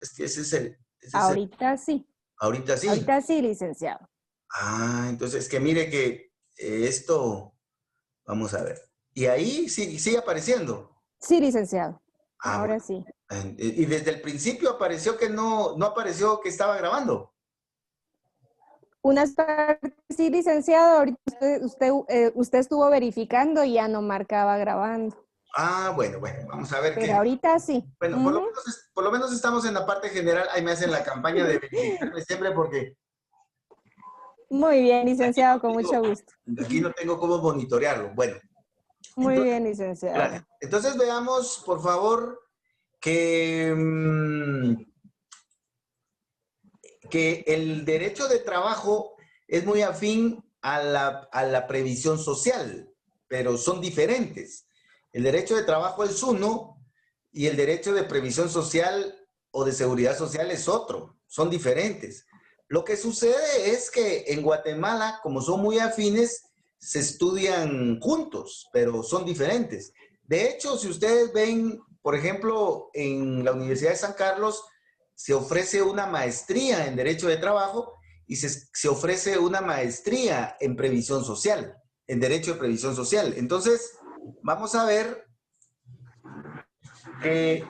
Es que ese es el, Ahorita sí. ahorita sí. Ahorita sí, licenciado. Ah, entonces es que mire que esto, vamos a ver. Y ahí sí, sigue apareciendo. Sí, licenciado. Ah, Ahora bueno. sí. Y desde el principio apareció que no apareció que estaba grabando. Unas partes sí, licenciado. Ahorita usted estuvo verificando y ya no marcaba grabando. Ah, bueno, vamos a ver Pero qué. ahorita sí. Bueno, Ujú. por lo menos estamos en la parte general. Ahí me hacen la campaña de verificarme siempre porque Muy bien, aquí licenciado, no con mucho tengo, gusto. aquí no tengo cómo monitorearlo. Bueno, Muy entonces, bien, claro. licenciado. Entonces veamos, por favor, que, que el derecho de trabajo es muy afín a la previsión social, pero son diferentes. El derecho de trabajo es uno y el derecho de previsión social o de seguridad social es otro. Son diferentes. Lo que sucede es que en Guatemala, como son muy afines, se estudian juntos, pero son diferentes. De hecho, si ustedes ven, por ejemplo, en la Universidad de San Carlos, se ofrece una maestría en Derecho de Trabajo y se ofrece una maestría en Previsión Social, en Derecho de Previsión Social. Entonces, vamos a ver que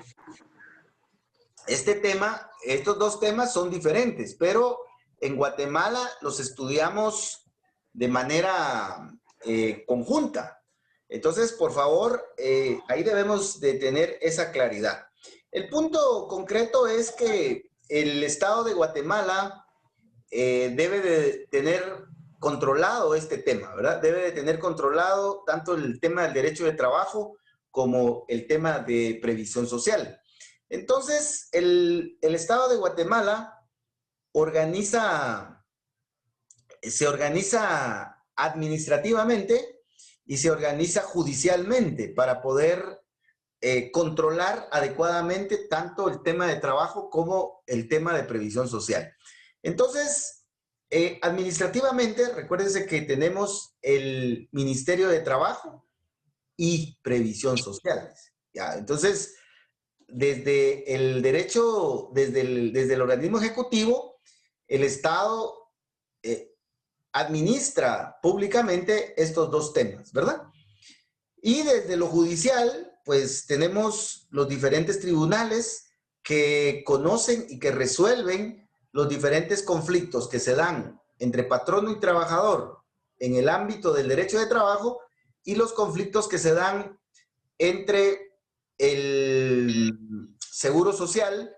estos dos temas son diferentes, pero en Guatemala los estudiamos de manera conjunta. Entonces, por favor, ahí debemos de tener esa claridad. El punto concreto es que el Estado de Guatemala debe de tener controlado este tema, ¿verdad? Debe de tener controlado tanto el tema del derecho de trabajo como el tema de previsión social. Entonces, el Estado de Guatemala se organiza administrativamente y se organiza judicialmente para poder controlar adecuadamente tanto el tema de trabajo como el tema de previsión social. Entonces, administrativamente, recuérdense que tenemos el Ministerio de Trabajo y Previsión Social. ¿Ya? Entonces, desde el derecho, desde el organismo ejecutivo, el Estado administra públicamente estos dos temas, ¿verdad? Y desde lo judicial, pues tenemos los diferentes tribunales que conocen y que resuelven los diferentes conflictos que se dan entre patrono y trabajador en el ámbito del derecho de trabajo y los conflictos que se dan entre el Seguro Social,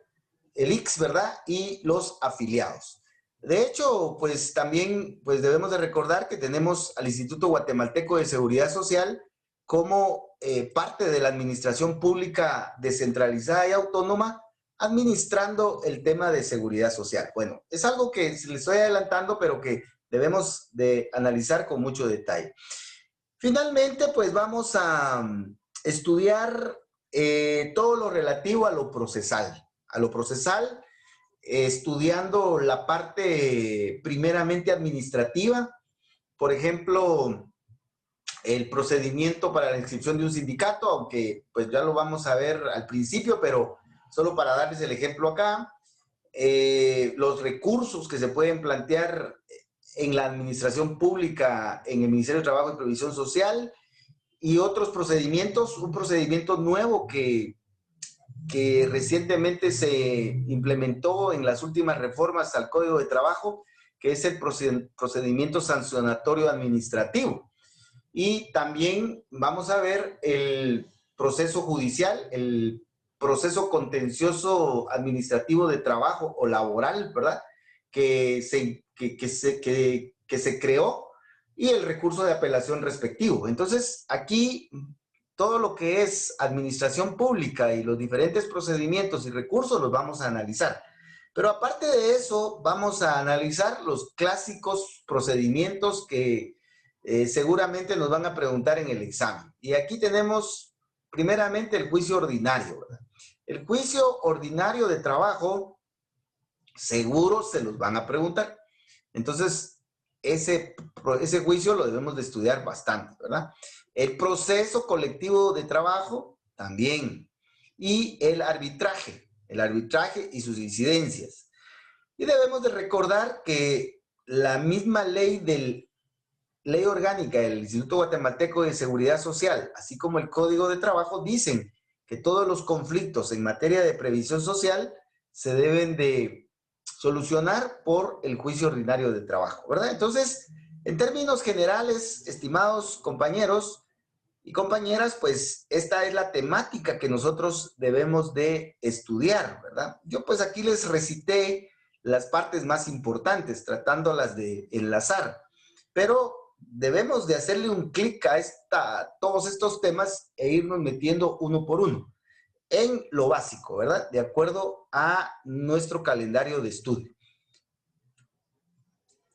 el IX, ¿verdad? Y los afiliados. De hecho, pues también pues debemos de recordar que tenemos al Instituto Guatemalteco de Seguridad Social como parte de la administración pública descentralizada y autónoma, administrando el tema de seguridad social. Bueno, es algo que les estoy adelantando, pero que debemos de analizar con mucho detalle. Finalmente, pues vamos a estudiar todo lo relativo a lo procesal. A lo procesal, estudiando la parte primeramente administrativa, por ejemplo, el procedimiento para la inscripción de un sindicato, aunque pues ya lo vamos a ver al principio, pero solo para darles el ejemplo acá, los recursos que se pueden plantear en la administración pública, en el Ministerio de Trabajo y Previsión Social, y otros procedimientos, un procedimiento nuevo que recientemente se implementó en las últimas reformas al Código de Trabajo, que es el procedimiento sancionatorio administrativo. Y también vamos a ver el proceso judicial, el proceso contencioso administrativo de trabajo o laboral, ¿verdad? Que se creó y el recurso de apelación respectivo. Entonces, aquí todo lo que es administración pública y los diferentes procedimientos y recursos los vamos a analizar. Pero aparte de eso, vamos a analizar los clásicos procedimientos que seguramente nos van a preguntar en el examen. Y aquí tenemos primeramente el juicio ordinario, ¿verdad? El juicio ordinario de trabajo seguro se los van a preguntar. Entonces, ese juicio lo debemos de estudiar bastante, ¿verdad? El proceso colectivo de trabajo también. Y el arbitraje. el arbitraje y sus incidencias. Y debemos de recordar que la misma ley orgánica del Instituto Guatemalteco de Seguridad Social, así como el Código de Trabajo, dicen que todos los conflictos en materia de previsión social se deben de solucionar por el juicio ordinario de trabajo, ¿verdad? Entonces, en términos generales, estimados compañeros y compañeras, pues esta es la temática que nosotros debemos de estudiar, ¿verdad? Yo pues aquí les recité las partes más importantes, tratándolas de enlazar, pero debemos de hacerle un clic a todos estos temas e irnos metiendo uno por uno en lo básico, ¿verdad? De acuerdo a nuestro calendario de estudio.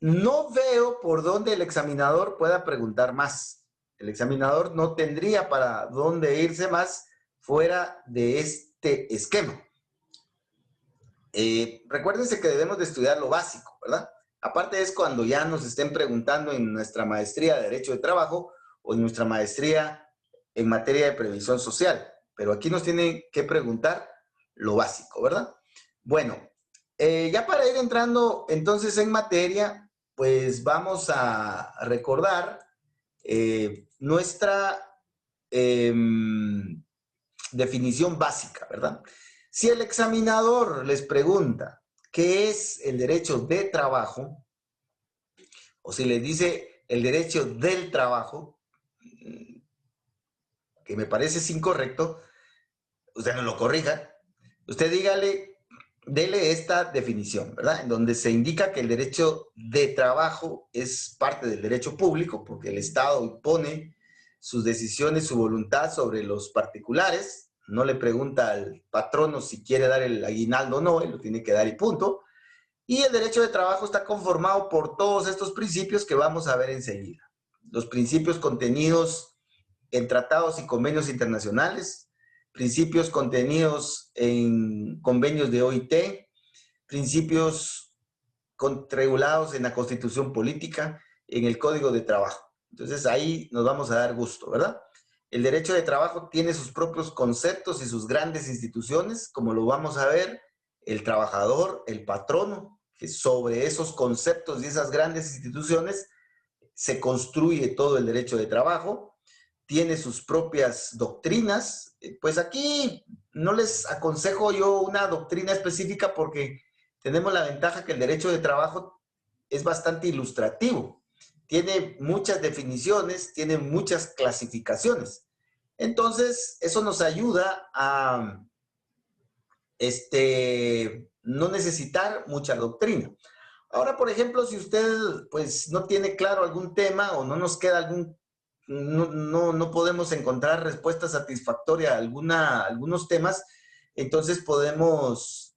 No veo por dónde el examinador pueda preguntar más. El examinador no tendría para dónde irse más fuera de este esquema. Recuérdense que debemos de estudiar lo básico, ¿verdad? Aparte es cuando ya nos estén preguntando en nuestra maestría de Derecho de Trabajo o en nuestra maestría en materia de previsión social. Pero aquí nos tienen que preguntar lo básico, ¿verdad? Bueno, ya para ir entrando entonces en materia, pues vamos a recordar nuestra definición básica, ¿verdad? Si el examinador les pregunta qué es el derecho de trabajo, o si les dice el derecho del trabajo, que me parece es incorrecto, usted no lo corrija, usted dele esta definición, ¿verdad? En donde se indica que el derecho de trabajo es parte del derecho público, porque el Estado impone sus decisiones, su voluntad sobre los particulares, no le pregunta al patrono si quiere dar el aguinaldo o no, él lo tiene que dar y punto. Y el derecho de trabajo está conformado por todos estos principios que vamos a ver enseguida. Los principios contenidos en tratados y convenios internacionales, principios contenidos en convenios de OIT, principios regulados en la Constitución Política, en el Código de Trabajo. Entonces ahí nos vamos a dar gusto, ¿verdad? El derecho de trabajo tiene sus propios conceptos y sus grandes instituciones, como lo vamos a ver, el trabajador, el patrono, que sobre esos conceptos y esas grandes instituciones se construye todo el derecho de trabajo, tiene sus propias doctrinas. Pues aquí no les aconsejo yo una doctrina específica porque tenemos la ventaja que el derecho de trabajo es bastante ilustrativo. Tiene muchas definiciones, tiene muchas clasificaciones. Entonces, eso nos ayuda a no necesitar mucha doctrina. Ahora, por ejemplo, si usted pues no tiene claro algún tema o no nos queda no podemos encontrar respuesta satisfactoria a algunos temas, entonces podemos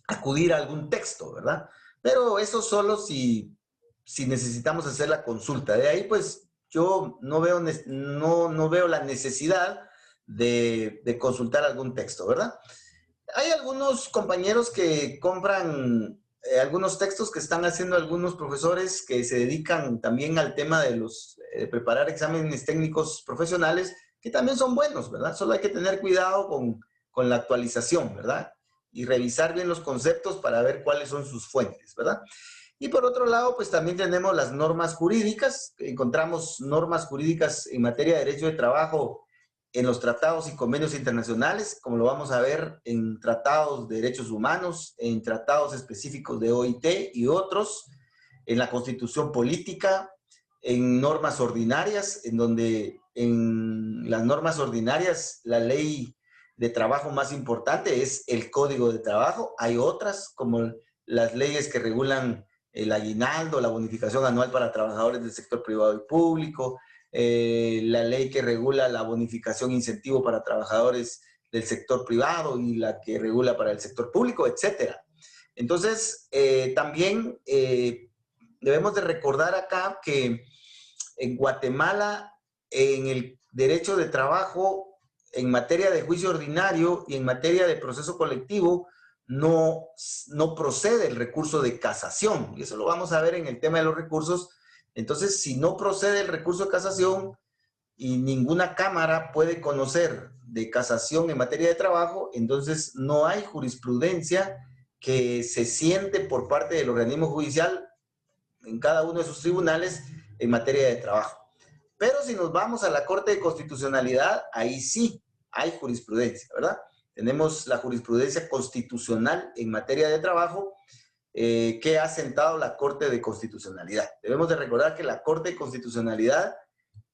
acudir a algún texto, ¿verdad? Pero eso solo si necesitamos hacer la consulta. De ahí, pues, yo no veo la necesidad de consultar algún texto, ¿verdad? Hay algunos compañeros que compran algunos textos que están haciendo algunos profesores que se dedican también al tema de preparar exámenes técnicos profesionales, que también son buenos, ¿verdad? Solo hay que tener cuidado con la actualización, ¿verdad? Y revisar bien los conceptos para ver cuáles son sus fuentes, ¿verdad? Y por otro lado, pues también tenemos las normas jurídicas. Encontramos normas jurídicas en materia de derecho de trabajo en los tratados y convenios internacionales, como lo vamos a ver en tratados de derechos humanos, en tratados específicos de OIT y otros, en la Constitución Política, en normas ordinarias, en donde en las normas ordinarias la ley de trabajo más importante es el Código de Trabajo. Hay otras, como las leyes que regulan el aguinaldo, la bonificación anual para trabajadores del sector privado y público, la ley que regula la bonificación incentivo para trabajadores del sector privado y la que regula para el sector público, etcétera. Entonces, también debemos de recordar acá que en Guatemala, en el derecho de trabajo, en materia de juicio ordinario y en materia de proceso colectivo, no procede el recurso de casación. Y eso lo vamos a ver en el tema de los recursos. Entonces, si no procede el recurso de casación, y ninguna cámara puede conocer de casación en materia de trabajo, entonces no hay jurisprudencia que se siente por parte del organismo judicial en cada uno de sus tribunales en materia de trabajo. Pero si nos vamos a la Corte de Constitucionalidad, ahí sí hay jurisprudencia, ¿verdad? Tenemos la jurisprudencia constitucional en materia de trabajo que ha sentado la Corte de Constitucionalidad. Debemos de recordar que la Corte de Constitucionalidad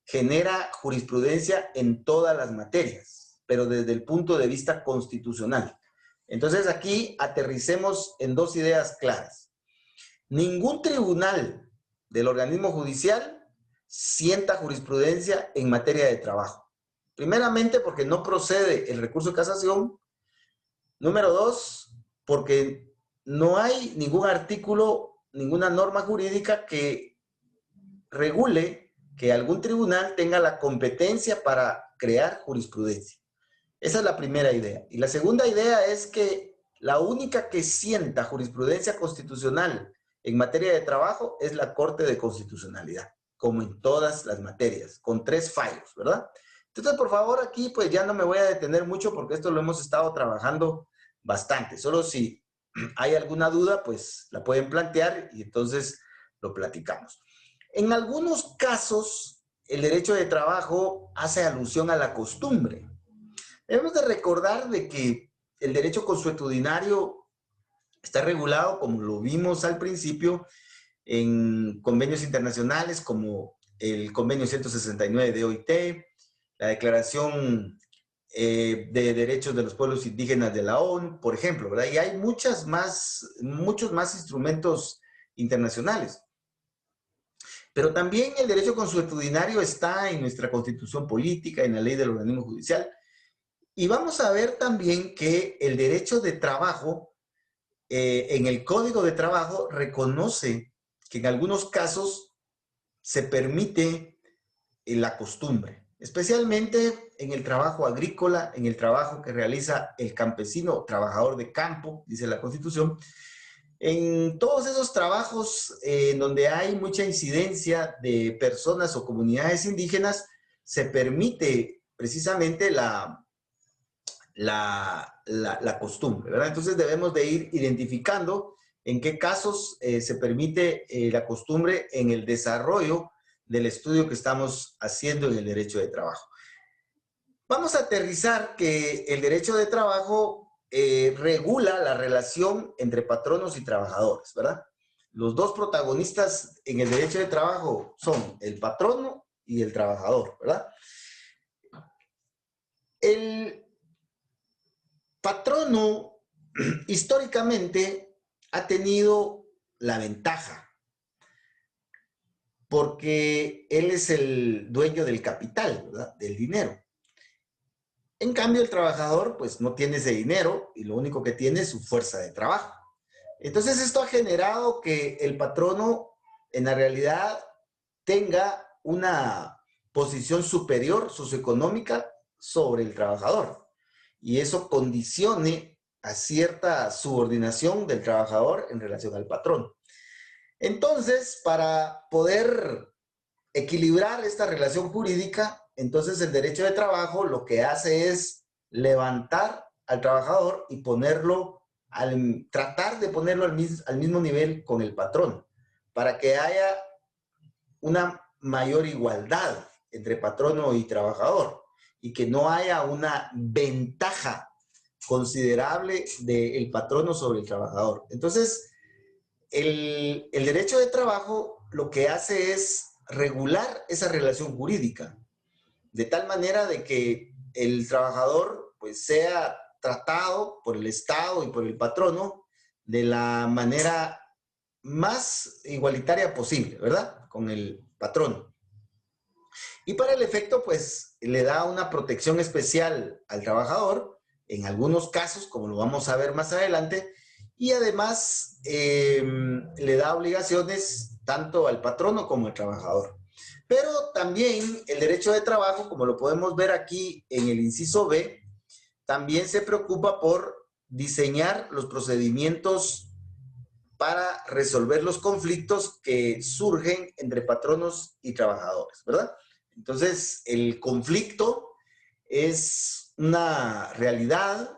genera jurisprudencia en todas las materias, pero desde el punto de vista constitucional. Entonces aquí aterricemos en dos ideas claras. Ningún tribunal del organismo judicial sienta jurisprudencia en materia de trabajo. Primeramente, porque no procede el recurso de casación. Número dos, porque no hay ningún artículo, ninguna norma jurídica que regule que algún tribunal tenga la competencia para crear jurisprudencia. Esa es la primera idea. Y la segunda idea es que la única que sienta jurisprudencia constitucional en materia de trabajo es la Corte de Constitucionalidad, como en todas las materias, con 3 fallos, ¿verdad? Entonces, por favor, aquí pues ya no me voy a detener mucho porque esto lo hemos estado trabajando bastante. Solo si hay alguna duda, pues la pueden plantear y entonces lo platicamos. En algunos casos, el derecho de trabajo hace alusión a la costumbre. Debemos de recordar de que el derecho consuetudinario está regulado, como lo vimos al principio, en convenios internacionales como el convenio 169 de OIT, la Declaración de Derechos de los Pueblos Indígenas de la ONU, por ejemplo, ¿verdad? Y hay muchos más instrumentos internacionales. Pero también el derecho consuetudinario está en nuestra Constitución Política, en la ley del organismo judicial. Y vamos a ver también que el derecho de trabajo, en el Código de Trabajo, reconoce que en algunos casos se permite la costumbre, especialmente en el trabajo agrícola, en el trabajo que realiza el campesino, trabajador de campo, dice la Constitución. En todos esos trabajos donde hay mucha incidencia de personas o comunidades indígenas, se permite precisamente la costumbre, ¿verdad? Entonces debemos de ir identificando en qué casos se permite la costumbre en el desarrollo del estudio que estamos haciendo en el derecho de trabajo. Vamos a aterrizar que el derecho de trabajo regula la relación entre patronos y trabajadores, ¿verdad? Los dos protagonistas en el derecho de trabajo son el patrono y el trabajador, ¿verdad? El patrono históricamente ha tenido la ventaja porque él es el dueño del capital, ¿verdad? Del dinero. En cambio, el trabajador pues no tiene ese dinero y lo único que tiene es su fuerza de trabajo. Entonces esto ha generado que el patrono en la realidad tenga una posición superior socioeconómica sobre el trabajador y eso condicione a cierta subordinación del trabajador en relación al patrón. Entonces, para poder equilibrar esta relación jurídica, entonces el derecho de trabajo lo que hace es levantar al trabajador y tratar de ponerlo al mismo nivel con el patrón, para que haya una mayor igualdad entre patrono y trabajador y que no haya una ventaja considerable del patrono sobre el trabajador. Entonces, el derecho de trabajo lo que hace es regular esa relación jurídica, de tal manera de que el trabajador pues sea tratado por el Estado y por el patrono de la manera más igualitaria posible, ¿verdad? Con el patrono. Y para el efecto, pues, le da una protección especial al trabajador, en algunos casos, como lo vamos a ver más adelante, y además le da obligaciones tanto al patrono como al trabajador. Pero también el derecho de trabajo, como lo podemos ver aquí en el inciso B, también se preocupa por diseñar los procedimientos para resolver los conflictos que surgen entre patronos y trabajadores, ¿verdad? Entonces, el conflicto es una realidad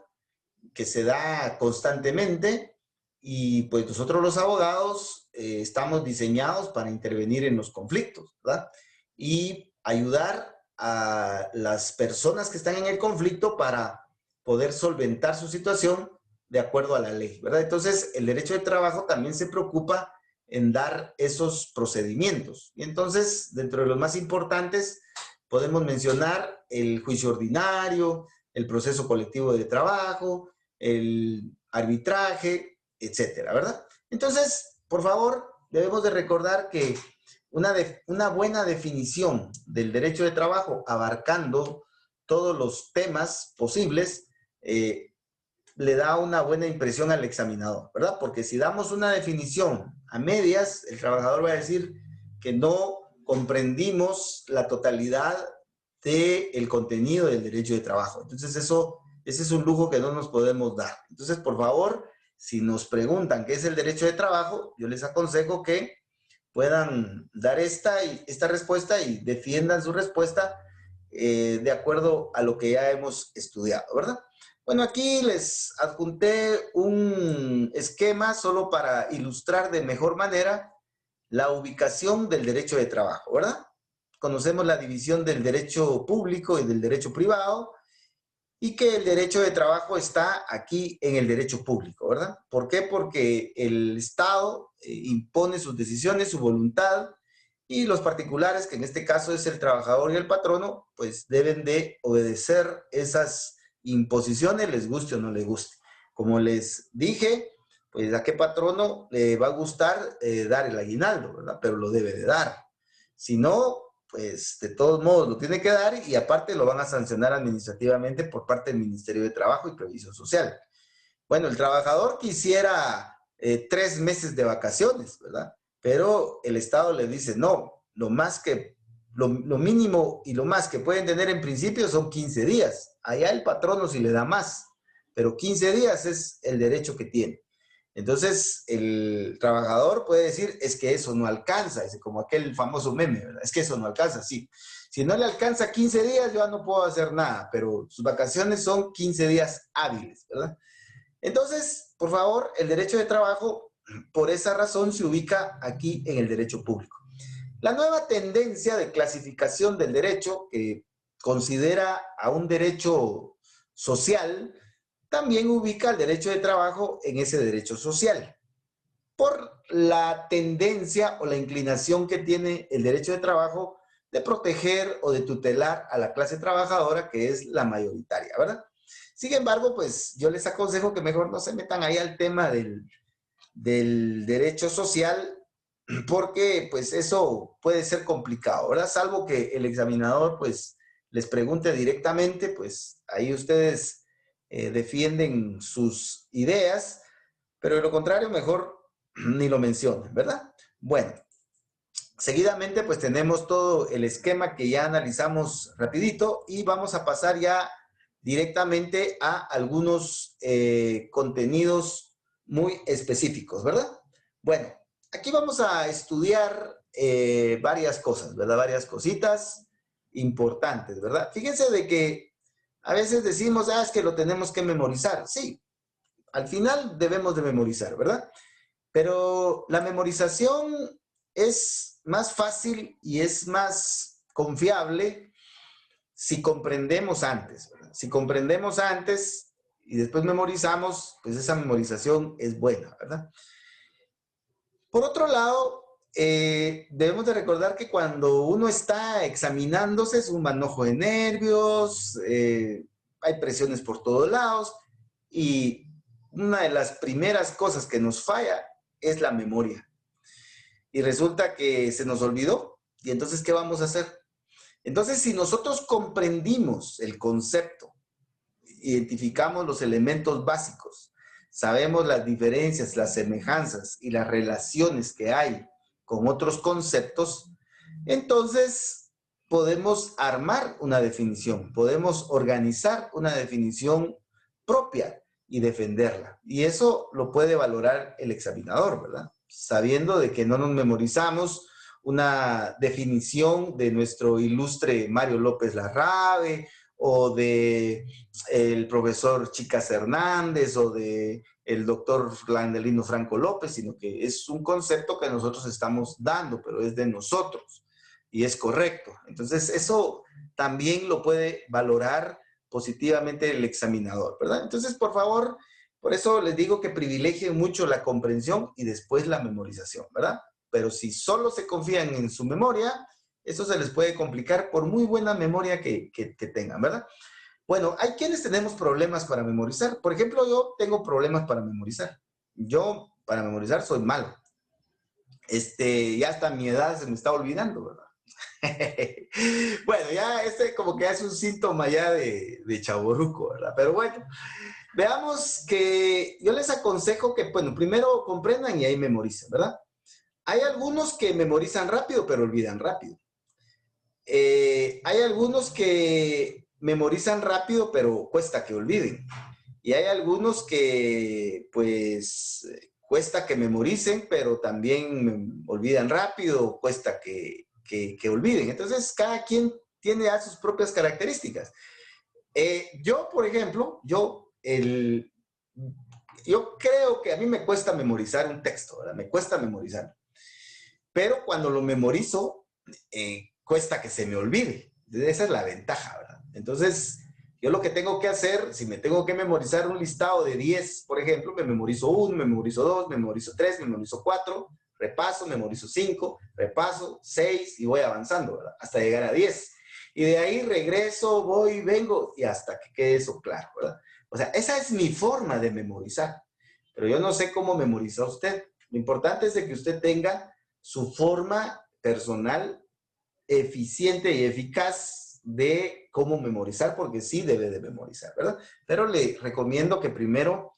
que se da constantemente y pues nosotros los abogados estamos diseñados para intervenir en los conflictos, ¿verdad? Y ayudar a las personas que están en el conflicto para poder solventar su situación de acuerdo a la ley, ¿verdad? Entonces, el derecho de trabajo también se preocupa en dar esos procedimientos. Y entonces, dentro de los más importantes, podemos mencionar el juicio ordinario, el proceso colectivo de trabajo, el arbitraje, etcétera, ¿verdad? Entonces, por favor, debemos de recordar que una buena definición del derecho de trabajo, abarcando todos los temas posibles, le da una buena impresión al examinador, ¿verdad? Porque si damos una definición a medias, el trabajador va a decir que no comprendimos la totalidad del contenido del derecho de trabajo. Entonces, ese es un lujo que no nos podemos dar. Entonces, por favor, si nos preguntan qué es el derecho de trabajo, yo les aconsejo que puedan dar esta respuesta y defiendan su respuesta de acuerdo a lo que ya hemos estudiado, ¿verdad? Bueno, aquí les adjunté un esquema solo para ilustrar de mejor manera la ubicación del derecho de trabajo, ¿verdad? Conocemos la división del derecho público y del derecho privado, y que el derecho de trabajo está aquí en el derecho público, ¿verdad? ¿Por qué? Porque el Estado impone sus decisiones, su voluntad, y los particulares, que en este caso es el trabajador y el patrono, pues deben de obedecer esas imposiciones, les guste o no les guste. Como les dije, pues a qué patrono le va a gustar dar el aguinaldo, ¿verdad? Pero lo debe de dar. Si no, pues de todos modos lo tiene que dar y aparte lo van a sancionar administrativamente por parte del Ministerio de Trabajo y Previsión Social. Bueno, el trabajador quisiera 3 meses de vacaciones, ¿verdad? Pero el Estado le dice, no, lo mínimo y lo más que pueden tener en principio son 15 días. Allá el patrono sí le da más, pero 15 días es el derecho que tiene. Entonces, el trabajador puede decir, es que eso no alcanza, es como aquel famoso meme, ¿verdad? Es que eso no alcanza, sí. Si no le alcanza 15 días, yo ya no puedo hacer nada, pero sus vacaciones son 15 días hábiles, ¿verdad? Entonces, por favor, el derecho de trabajo, por esa razón, se ubica aquí en el derecho público. La nueva tendencia de clasificación del derecho, que considera a un derecho social, también ubica el derecho de trabajo en ese derecho social, por la tendencia o la inclinación que tiene el derecho de trabajo de proteger o de tutelar a la clase trabajadora, que es la mayoritaria, ¿verdad? Sin embargo, pues yo les aconsejo que mejor no se metan ahí al tema del derecho social, porque pues eso puede ser complicado, ¿verdad? Salvo que el examinador pues les pregunte directamente, pues ahí ustedes defienden sus ideas, pero de lo contrario mejor ni lo mencionen, ¿verdad? Bueno, seguidamente pues tenemos todo el esquema que ya analizamos rapidito y vamos a pasar ya directamente a algunos contenidos muy específicos, ¿verdad? Bueno, aquí vamos a estudiar varias cosas, ¿verdad? Varias cositas importantes, ¿verdad? Fíjense de que a veces decimos, es que lo tenemos que memorizar. Sí, al final debemos de memorizar, ¿verdad? Pero la memorización es más fácil y es más confiable si comprendemos antes, ¿verdad? Si comprendemos antes y después memorizamos, pues esa memorización es buena, ¿verdad? Por otro lado, debemos de recordar que cuando uno está examinándose es un manojo de nervios, hay presiones por todos lados y una de las primeras cosas que nos falla es la memoria. Y resulta que se nos olvidó. ¿Y entonces qué vamos a hacer? Entonces, si nosotros comprendimos el concepto, identificamos los elementos básicos, sabemos las diferencias, las semejanzas y las relaciones que hay con otros conceptos, entonces podemos armar una definición, podemos organizar una definición propia y defenderla. Y eso lo puede valorar el examinador, ¿verdad? Sabiendo de que no nos memorizamos una definición de nuestro ilustre Mario López Larrabe, o de el profesor Chicas Hernández, o de el doctor Landelino Franco López, sino que es un concepto que nosotros estamos dando, pero es de nosotros y es correcto. Entonces, eso también lo puede valorar positivamente el examinador, ¿verdad? Entonces, por favor, por eso les digo que privilegien mucho la comprensión y después la memorización, ¿verdad? Pero si solo se confían en su memoria, eso se les puede complicar por muy buena memoria que tengan, ¿verdad? Bueno, hay quienes tenemos problemas para memorizar. Por ejemplo, yo tengo problemas para memorizar. Yo, para memorizar, soy malo. Ya hasta mi edad se me está olvidando, ¿verdad? Bueno, ya como que es un síntoma ya de chavorruco, ¿verdad? Pero bueno, veamos que yo les aconsejo que, bueno, primero comprendan y ahí memoricen, ¿verdad? Hay algunos que memorizan rápido, pero olvidan rápido. Hay algunos que memorizan rápido, pero cuesta que olviden. Y hay algunos que, pues, cuesta que memoricen, pero también olvidan rápido, cuesta que olviden. Entonces, cada quien tiene a sus propias características. Yo, por ejemplo, yo creo que a mí me cuesta memorizar un texto, ¿verdad? Me cuesta memorizar. Pero cuando lo memorizo, cuesta que se me olvide. Esa es la ventaja, ¿verdad? Entonces, yo lo que tengo que hacer, si me tengo que memorizar un listado de 10, por ejemplo, me memorizo 1, me memorizo 2, me memorizo 3, me memorizo 4, repaso, memorizo 5, repaso 6 y voy avanzando, ¿verdad? Hasta llegar a 10. Y de ahí regreso, voy, vengo y hasta que quede eso claro, ¿verdad? O sea, esa es mi forma de memorizar. Pero yo no sé cómo memoriza usted. Lo importante es de que usted tenga su forma personal eficiente y eficaz de cómo memorizar, porque sí debe de memorizar, ¿verdad? Pero le recomiendo que primero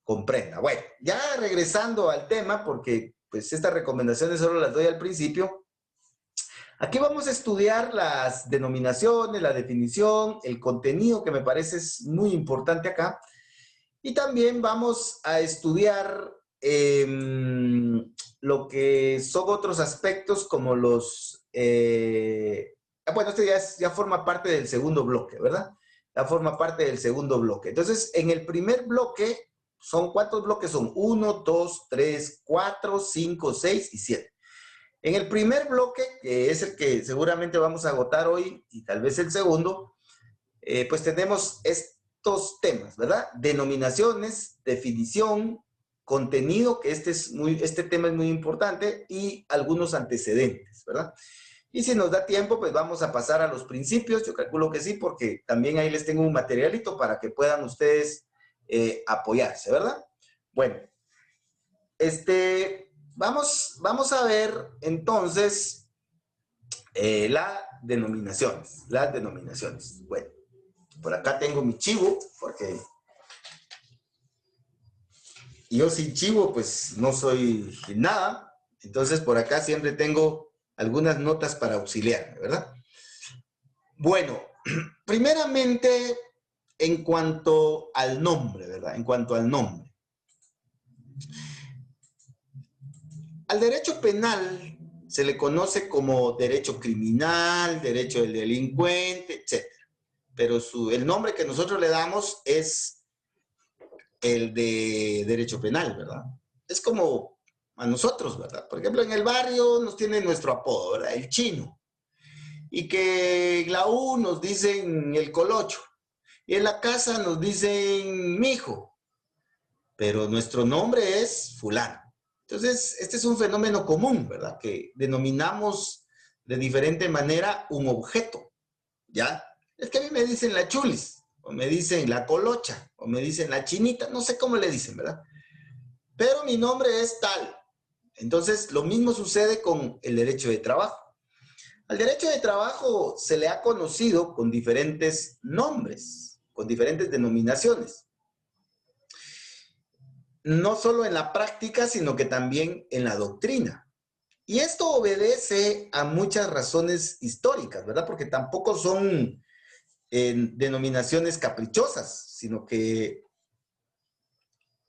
comprenda. Bueno, ya regresando al tema, porque pues estas recomendaciones solo las doy al principio. Aquí vamos a estudiar las denominaciones, la definición, el contenido, que me parece es muy importante acá. Y también vamos a estudiar lo que son otros aspectos como los... bueno, este ya forma parte del segundo bloque, ¿verdad? Ya forma parte del segundo bloque. Entonces, en el primer bloque, ¿cuántos bloques son? 1, 2, 3, 4, 5, 6 y 7. En el primer bloque, que es el que seguramente vamos a agotar hoy, y tal vez el segundo, pues tenemos estos temas, ¿verdad? Denominaciones, definición, contenido, que este tema es muy importante, y algunos antecedentes, ¿verdad? Y si nos da tiempo, pues vamos a pasar a los principios. Yo calculo que sí, porque también ahí les tengo un materialito para que puedan ustedes apoyarse, ¿verdad? Bueno, vamos a ver entonces las denominaciones. Bueno. Por acá tengo mi chivo, porque yo sin chivo, pues no soy nada. Entonces, por acá siempre tengo algunas notas para auxiliarme, ¿verdad? Bueno, primeramente, en cuanto al nombre, ¿verdad? En cuanto al nombre. Al derecho penal se le conoce como derecho criminal, derecho del delincuente, etc. Pero el nombre que nosotros le damos es el de derecho penal, ¿verdad? Es como a nosotros, ¿verdad? Por ejemplo, en el barrio nos tiene nuestro apodo, ¿verdad? El chino. Y que en la U nos dicen el colocho. Y en la casa nos dicen mijo. Pero nuestro nombre es fulano. Entonces, este es un fenómeno común, ¿verdad? Que denominamos de diferente manera un objeto, ¿ya? Es que a mí me dicen la chulis, o me dicen la colocha, o me dicen la chinita, no sé cómo le dicen, ¿verdad? Pero mi nombre es tal. Entonces, lo mismo sucede con el derecho de trabajo. Al derecho de trabajo se le ha conocido con diferentes nombres, con diferentes denominaciones. No solo en la práctica, sino que también en la doctrina. Y esto obedece a muchas razones históricas, ¿verdad? Porque tampoco son denominaciones caprichosas, sino que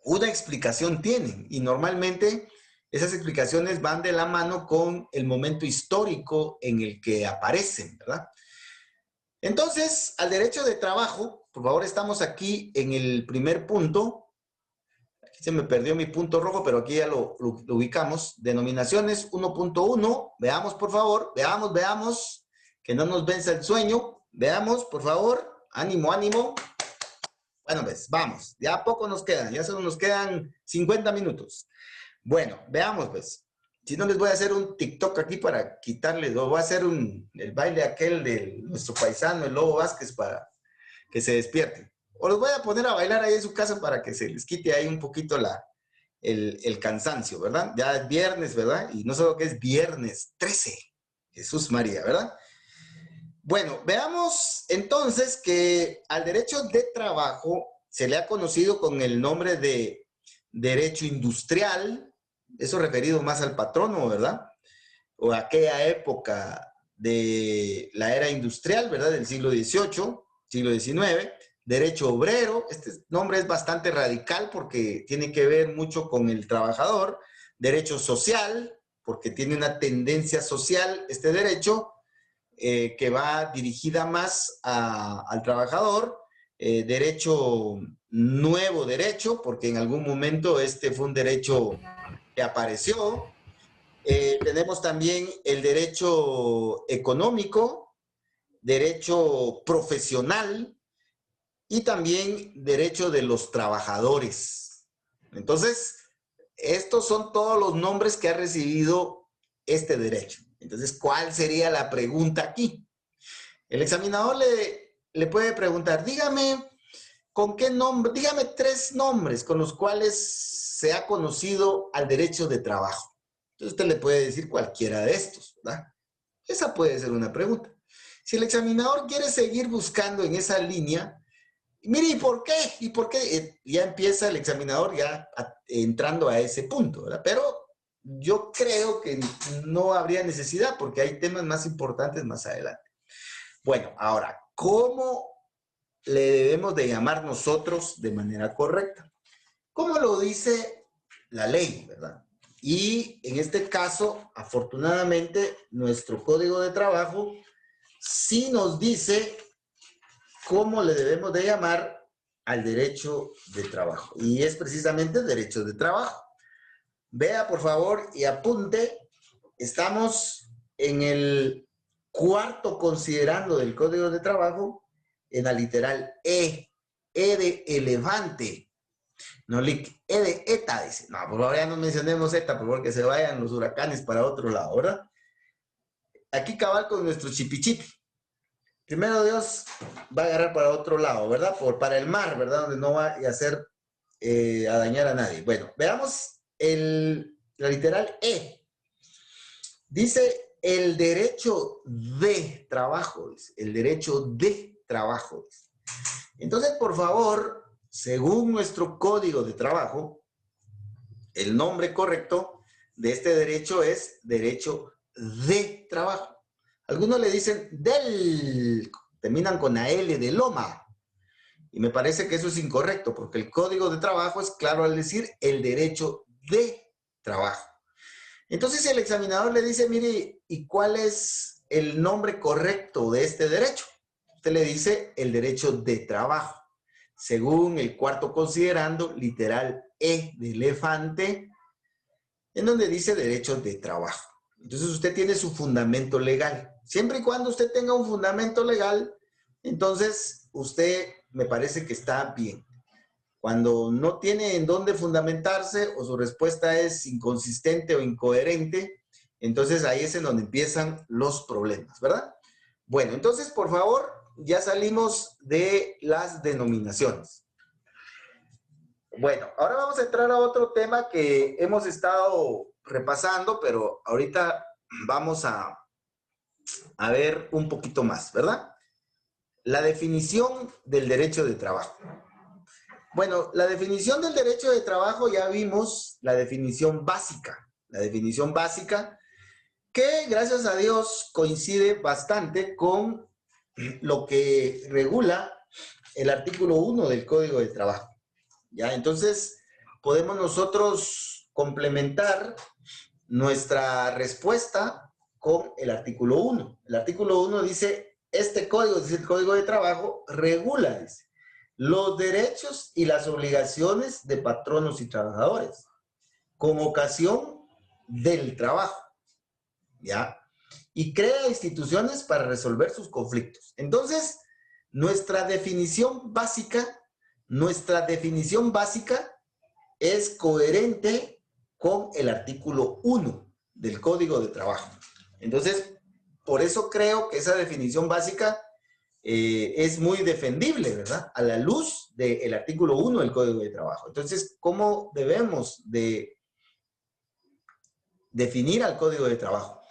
una explicación tienen. Y normalmente esas explicaciones van de la mano con el momento histórico en el que aparecen, ¿verdad? Entonces, al derecho de trabajo, por favor, estamos aquí en el primer punto. Aquí se me perdió mi punto rojo, pero aquí ya lo ubicamos. Denominaciones 1.1. Veamos, por favor. Veamos. Que no nos venza el sueño. Veamos, por favor. Ánimo, ánimo. Bueno, pues, vamos. Ya poco nos quedan. Ya solo nos quedan 50 minutos. Bueno, veamos, pues. Si no, les voy a hacer un TikTok aquí para quitarles, o voy a hacer el baile aquel de nuestro paisano, el Lobo Vázquez, para que se despierten. O los voy a poner a bailar ahí en su casa para que se les quite ahí un poquito el cansancio, ¿verdad? Ya es viernes, ¿verdad? Y no solo que es viernes 13. Jesús María, ¿verdad? Bueno, veamos entonces que al derecho de trabajo se le ha conocido con el nombre de derecho industrial, eso referido más al patrono, ¿verdad? O a aquella época de la era industrial, ¿verdad? Del siglo XVIII, siglo XIX. Derecho obrero, este nombre es bastante radical porque tiene que ver mucho con el trabajador. Derecho social, porque tiene una tendencia social este derecho, que va dirigida más al trabajador. Derecho, nuevo derecho, porque en algún momento este fue un derecho que apareció. Tenemos también el derecho económico, derecho profesional y también derecho de los trabajadores. Entonces, estos son todos los nombres que ha recibido este derecho. Entonces, ¿cuál sería la pregunta aquí? El examinador le puede preguntar, dígame, ¿con qué nombre? Dígame 3 nombres con los cuales se ha conocido al derecho de trabajo. Entonces, usted le puede decir cualquiera de estos, ¿verdad? Esa puede ser una pregunta. Si el examinador quiere seguir buscando en esa línea, mire, ¿y por qué? ¿Y por qué? Ya empieza el examinador ya entrando a ese punto, ¿verdad? Pero yo creo que no habría necesidad porque hay temas más importantes más adelante. Bueno, ahora, ¿cómo le debemos de llamar nosotros de manera correcta? ¿Cómo lo dice la ley, verdad? Y en este caso, afortunadamente, nuestro Código de Trabajo sí nos dice cómo le debemos de llamar al derecho de trabajo. Y es precisamente derecho de trabajo. Vea, por favor, y apunte. Estamos en el cuarto considerando del Código de Trabajo, en la literal E. E de elefante. No, E de ETA, dice. No, por favor, ya no mencionemos ETA, por favor, que se vayan los huracanes para otro lado, ¿verdad? Aquí cabal con nuestro chipichipi. Primero Dios va a agarrar para otro lado, ¿verdad? Para el mar, ¿verdad? Donde no va a hacer a dañar a nadie. Bueno, veamos la literal E. Dice el derecho de trabajo, dice, el derecho de trabajo. Dice. Entonces, por favor, según nuestro Código de Trabajo, el nombre correcto de este derecho es derecho de trabajo. Algunos le dicen terminan con la L de loma. Y me parece que eso es incorrecto, porque el Código de Trabajo es claro al decir el derecho de trabajo. Entonces el examinador le dice, mire, ¿y cuál es el nombre correcto de este derecho? Usted le dice el derecho de trabajo, según el cuarto considerando, literal E de elefante, en donde dice derecho de trabajo. Entonces usted tiene su fundamento legal. Siempre y cuando usted tenga un fundamento legal, entonces usted me parece que está bien. Cuando no tiene en dónde fundamentarse o su respuesta es inconsistente o incoherente, entonces ahí es en donde empiezan los problemas, ¿verdad? Bueno, entonces, por favor, ya salimos de las denominaciones. Bueno, ahora vamos a entrar a otro tema que hemos estado repasando, pero ahorita vamos a ver un poquito más, ¿verdad? La definición del derecho de trabajo. Bueno, la definición del derecho de trabajo ya vimos la definición básica. La definición básica que, gracias a Dios, coincide bastante con lo que regula el artículo 1 del Código de Trabajo. ¿Ya? Entonces, podemos nosotros complementar nuestra respuesta con el artículo 1. El artículo 1 dice, este código, dice el Código de Trabajo, regula, dice, los derechos y las obligaciones de patronos y trabajadores con ocasión del trabajo, ¿ya? Y crea instituciones para resolver sus conflictos. Entonces, nuestra definición básica es coherente con el artículo 1 del Código de Trabajo. Entonces, por eso creo que esa definición básica es muy defendible, ¿verdad? A la luz del artículo 1 del Código de Trabajo. Entonces, ¿cómo debemos de definir al Código de Trabajo?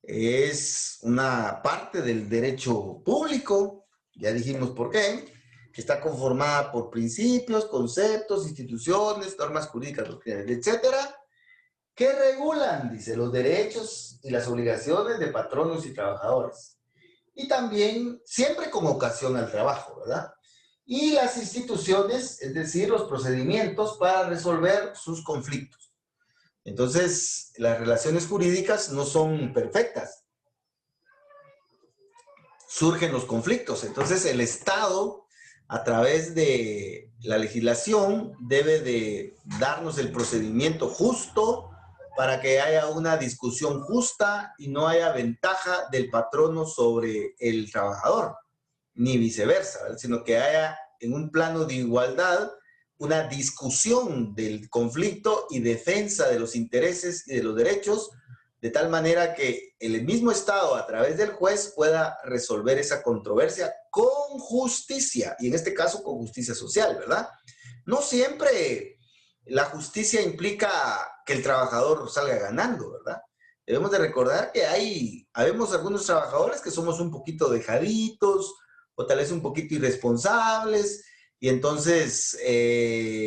Es una parte del derecho público, ya dijimos por qué, que está conformada por principios, conceptos, instituciones, normas jurídicas, etcétera, que regulan, dice, los derechos y las obligaciones de patronos y trabajadores. Y también siempre con ocasión al trabajo, ¿verdad? Y las instituciones, es decir, los procedimientos para resolver sus conflictos. Entonces, las relaciones jurídicas no son perfectas. Surgen los conflictos. Entonces, el Estado, a través de la legislación, debe de darnos el procedimiento justo para que haya una discusión justa y no haya ventaja del patrono sobre el trabajador, ni viceversa, ¿verdad? Sino que haya en un plano de igualdad una discusión del conflicto y defensa de los intereses y de los derechos, de tal manera que el mismo Estado, a través del juez, pueda resolver esa controversia con justicia, y en este caso con justicia social, ¿verdad? No siempre la justicia implica que el trabajador salga ganando, ¿verdad? Debemos de recordar que habemos algunos trabajadores que somos un poquito dejaditos, o tal vez un poquito irresponsables, y entonces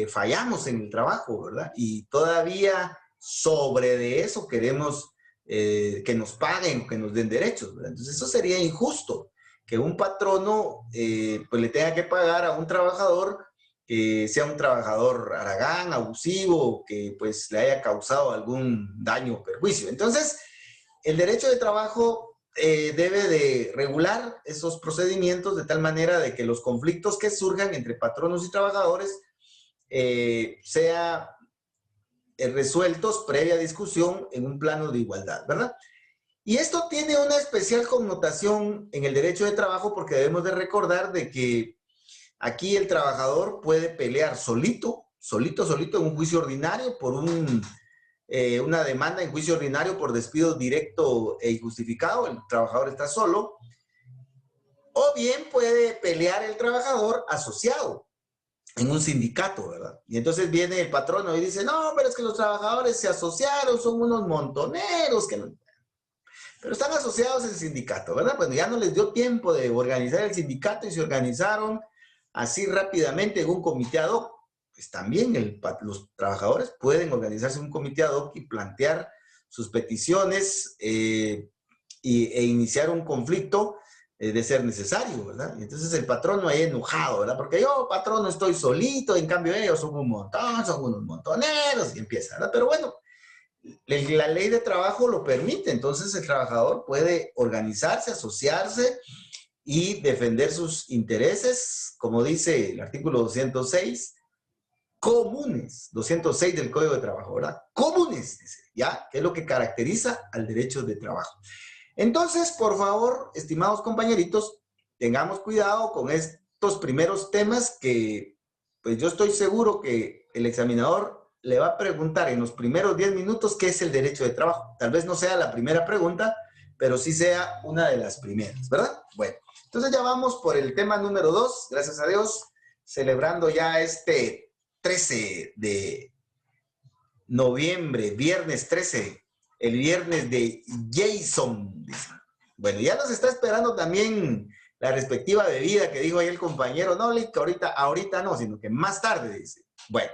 fallamos en el trabajo, ¿verdad? Y todavía sobre de eso queremos que nos paguen, que nos den derechos, ¿verdad? Entonces eso sería injusto, que un patrono pues le tenga que pagar a un trabajador que sea un trabajador haragán, abusivo, que pues le haya causado algún daño o perjuicio. Entonces, el derecho de trabajo debe de regular esos procedimientos de tal manera de que los conflictos que surjan entre patronos y trabajadores sean resueltos previa discusión en un plano de igualdad, ¿verdad? Y esto tiene una especial connotación en el derecho de trabajo porque debemos de recordar de que aquí el trabajador puede pelear solito en un juicio ordinario por una demanda en juicio ordinario por despido directo e injustificado, el trabajador está solo, o bien puede pelear el trabajador asociado en un sindicato, ¿verdad? Y entonces viene el patrono y dice, no, pero es que los trabajadores se asociaron, son unos montoneros que no... Pero están asociados en sindicato, ¿verdad? Bueno, ya no les dio tiempo de organizar el sindicato y se organizaron así rápidamente en un comité ad hoc. Pues también los trabajadores pueden organizarse en un comité ad hoc y plantear sus peticiones e iniciar un conflicto de ser necesario, ¿verdad? Y entonces el patrono ahí enojado, ¿verdad? Porque yo, patrono, estoy solito, en cambio ellos son un montón, son unos montoneros, y empieza, ¿verdad? Pero bueno, la ley de trabajo lo permite, entonces el trabajador puede organizarse, asociarse y defender sus intereses, como dice el artículo 206, comunes, 206 del Código de Trabajo, ¿verdad? Comunes, ¿ya? Que es lo que caracteriza al derecho de trabajo. Entonces, por favor, estimados compañeritos, tengamos cuidado con estos primeros temas que, pues yo estoy seguro que el examinador le va a preguntar en los primeros 10 minutos qué es el derecho de trabajo. Tal vez no sea la primera pregunta, pero sí sea una de las primeras, ¿verdad? Bueno, entonces ya vamos por el tema número 2, gracias a Dios, celebrando ya este 13 de noviembre, viernes 13, el viernes de Jason. Bueno, ya nos está esperando también la respectiva bebida que dijo ahí el compañero Noli, que ahorita no, sino que más tarde, dice. Bueno,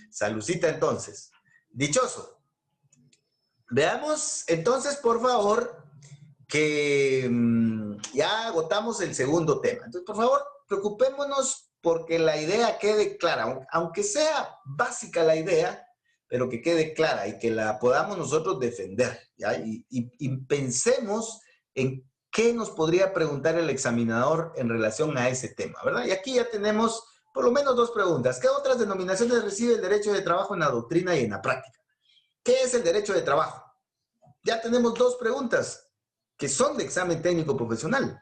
saludcita entonces. Dichoso. Veamos entonces, por favor, que ya agotamos el segundo tema. Entonces, por favor, preocupémonos porque la idea quede clara, aunque sea básica la idea, pero que quede clara y que la podamos nosotros defender, ¿ya? Y pensemos en qué nos podría preguntar el examinador en relación a ese tema, ¿verdad? Y aquí ya tenemos por lo menos dos preguntas. ¿Qué otras denominaciones recibe el derecho de trabajo en la doctrina y en la práctica? ¿Qué es el derecho de trabajo? Ya tenemos dos preguntas que son de examen técnico profesional.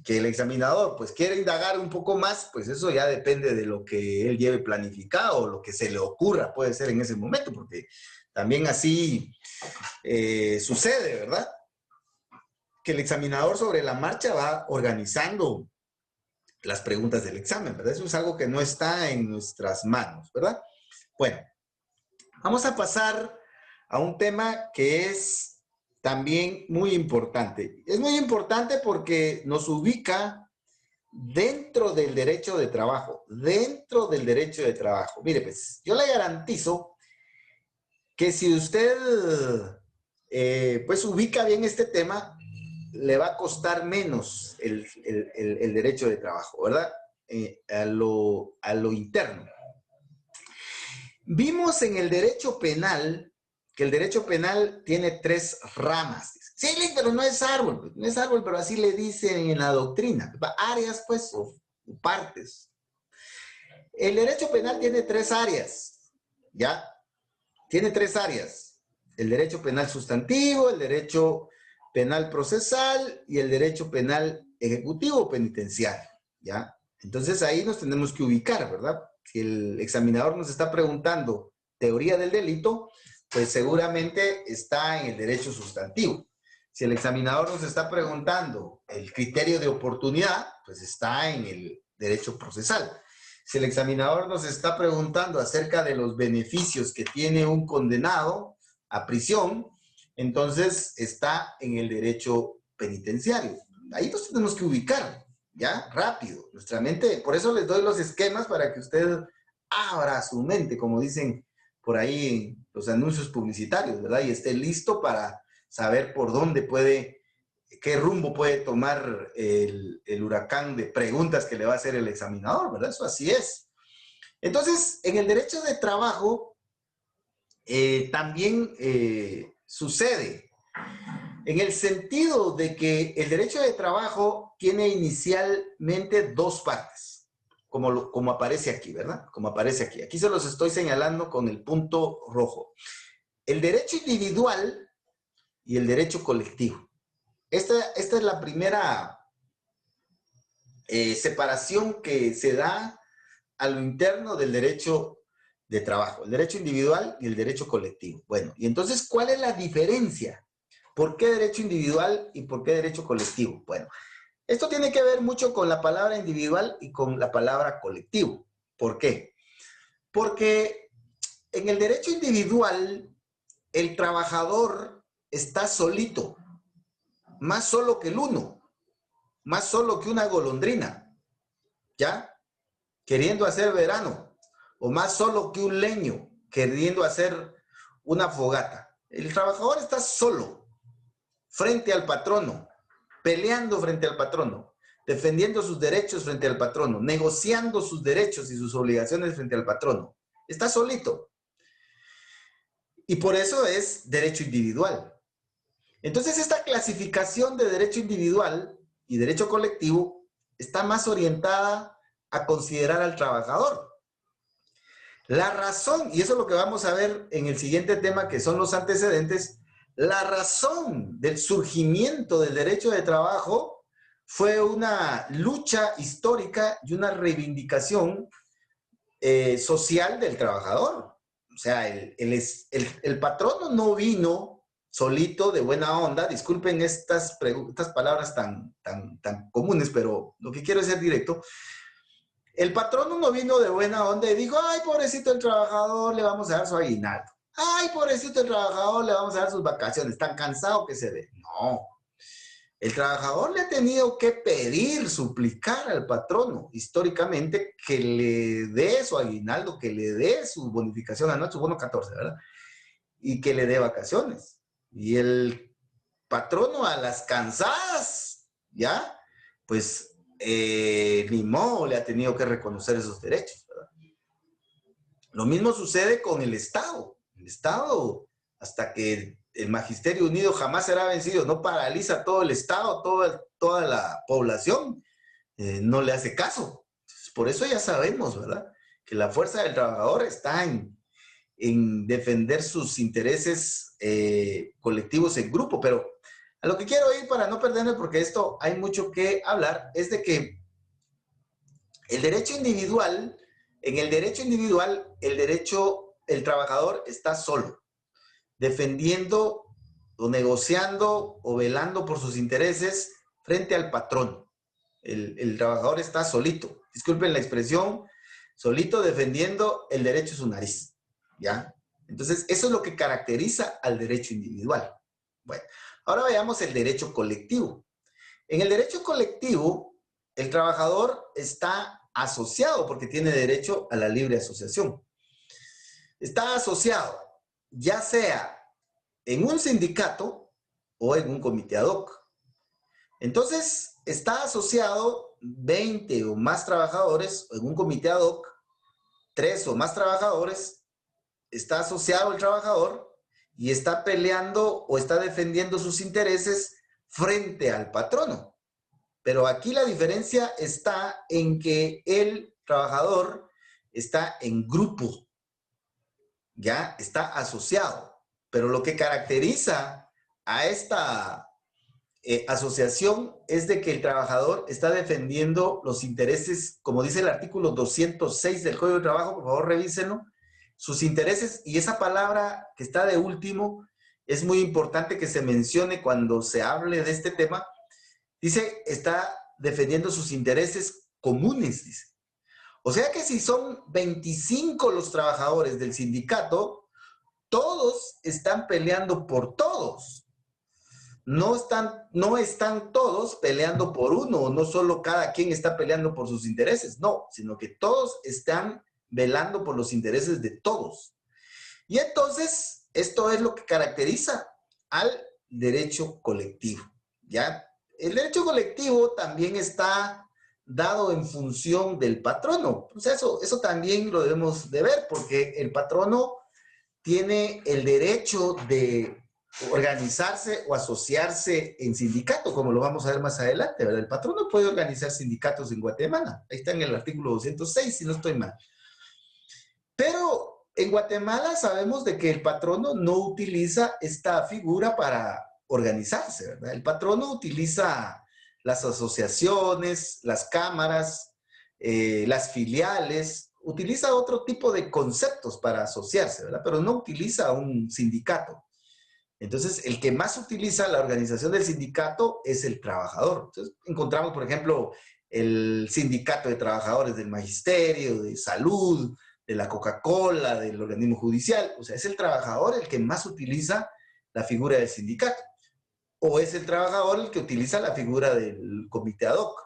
Que el examinador pues quiere indagar un poco más, pues eso ya depende de lo que él lleve planificado o lo que se le ocurra, puede ser en ese momento, porque también así sucede, ¿verdad? Que el examinador sobre la marcha va organizando las preguntas del examen, ¿verdad? Eso es algo que no está en nuestras manos, ¿verdad? Bueno, vamos a pasar a un tema que es también muy importante. Es muy importante porque nos ubica dentro del derecho de trabajo, dentro del derecho de trabajo. Mire, pues, yo le garantizo que si usted, pues, ubica bien este tema, le va a costar menos el derecho de trabajo, ¿verdad? A lo interno. Vimos en el derecho penal que el derecho penal tiene tres ramas. Sí, pero no es árbol, no es árbol, pero así le dicen en la doctrina. Áreas, pues, o partes. El derecho penal tiene tres áreas, ¿ya? Tiene tres áreas. El derecho penal sustantivo, el derecho penal procesal y el derecho penal ejecutivo penitenciario, ¿ya? Entonces ahí nos tenemos que ubicar, ¿verdad? Si el examinador nos está preguntando teoría del delito, pues seguramente está en el derecho sustantivo. Si el examinador nos está preguntando el criterio de oportunidad, pues está en el derecho procesal. Si el examinador nos está preguntando acerca de los beneficios que tiene un condenado a prisión, entonces está en el derecho penitenciario. Ahí nos tenemos que ubicar, ¿ya? Rápido. Nuestra mente, por eso les doy los esquemas para que usted abra su mente, como dicen por ahí los anuncios publicitarios, ¿verdad? Y esté listo para saber por dónde puede, qué rumbo puede tomar el huracán de preguntas que le va a hacer el examinador, ¿verdad? Eso así es. Entonces, en el derecho de trabajo también sucede, en el sentido de que el derecho de trabajo tiene inicialmente dos partes, como aparece aquí, ¿verdad? Como aparece aquí. Aquí se los estoy señalando con el punto rojo. El derecho individual y el derecho colectivo. Esta es la primera separación que se da a lo interno del derecho de trabajo, el derecho individual y el derecho colectivo. Bueno, y entonces, ¿cuál es la diferencia? ¿Por qué derecho individual y por qué derecho colectivo? Bueno, esto tiene que ver mucho con la palabra individual y con la palabra colectivo. ¿Por qué? Porque en el derecho individual, el trabajador está solito, más solo que el uno, más solo que una golondrina, ¿ya? Queriendo hacer verano, o más solo que un leño, queriendo hacer una fogata. El trabajador está solo, frente al patrono, peleando frente al patrono, defendiendo sus derechos frente al patrono, negociando sus derechos y sus obligaciones frente al patrono. Está solito. Y por eso es derecho individual. Entonces, esta clasificación de derecho individual y derecho colectivo está más orientada a considerar al trabajador. La razón, y eso es lo que vamos a ver en el siguiente tema, que son los antecedentes, la razón del surgimiento del derecho de trabajo fue una lucha histórica y una reivindicación social del trabajador. O sea, el patrono no vino solito de buena onda. Disculpen estas palabras tan comunes, pero lo que quiero es ser directo. El patrono no vino de buena onda y dijo, ay, pobrecito el trabajador, le vamos a dar su aguinaldo. Ay, pobrecito el trabajador, le vamos a dar sus vacaciones. Tan cansado que se ve. No. El trabajador le ha tenido que pedir, suplicar al patrono históricamente que le dé su aguinaldo, que le dé su bonificación anual, su bono 14, ¿verdad? Y que le dé vacaciones. Y el patrono a las cansadas, ¿ya? Pues ni modo le ha tenido que reconocer esos derechos, ¿verdad? Lo mismo sucede con el Estado. El Estado, hasta que el Magisterio Unido jamás será vencido, no paraliza todo el Estado, toda la población, no le hace caso. Por eso ya sabemos, ¿verdad?, que la fuerza del trabajador está en defender sus intereses colectivos en grupo. Pero a lo que quiero ir, para no perderme, porque esto hay mucho que hablar, es de que el derecho individual, en el derecho individual, el trabajador está solo, defendiendo o negociando o velando por sus intereses frente al patrón. El trabajador está solito, disculpen la expresión, solito defendiendo el derecho de su nariz, ¿ya? Entonces, eso es lo que caracteriza al derecho individual. Bueno, ahora veamos el derecho colectivo. En el derecho colectivo, el trabajador está asociado porque tiene derecho a la libre asociación. Está asociado, ya sea en un sindicato o en un comité ad hoc. Entonces, está asociado 20 o más trabajadores en un comité ad hoc, 3 o más trabajadores, está asociado el trabajador y está peleando o está defendiendo sus intereses frente al patrono. Pero aquí la diferencia está en que el trabajador está en grupo, ya está asociado. Pero lo que caracteriza a esta asociación es de que el trabajador está defendiendo los intereses, como dice el artículo 206 del Código de Trabajo, por favor revísenlo, sus intereses, y esa palabra que está de último es muy importante que se mencione cuando se hable de este tema. Dice, está defendiendo sus intereses comunes, dice. O sea que si son 25 los trabajadores del sindicato, todos están peleando por todos. No están todos peleando por uno, no solo cada quien está peleando por sus intereses, no, sino que todos están velando por los intereses de todos. Y entonces, esto es lo que caracteriza al derecho colectivo, ¿ya? El derecho colectivo también está dado en función del patrono. O sea, eso también lo debemos de ver, porque el patrono tiene el derecho de organizarse o asociarse en sindicato, como lo vamos a ver más adelante, ¿verdad? El patrono puede organizar sindicatos en Guatemala. Ahí está en el artículo 206, si no estoy mal. Pero en Guatemala sabemos de que el patrono no utiliza esta figura para organizarse, ¿verdad? El patrono utiliza las asociaciones, las cámaras, las filiales, utiliza otro tipo de conceptos para asociarse, ¿verdad? Pero no utiliza un sindicato. Entonces, el que más utiliza la organización del sindicato es el trabajador. Entonces, encontramos, por ejemplo, el sindicato de trabajadores del magisterio, de salud, de la Coca-Cola, del organismo judicial. O sea, es el trabajador el que más utiliza la figura del sindicato. O es el trabajador el que utiliza la figura del comité ad hoc.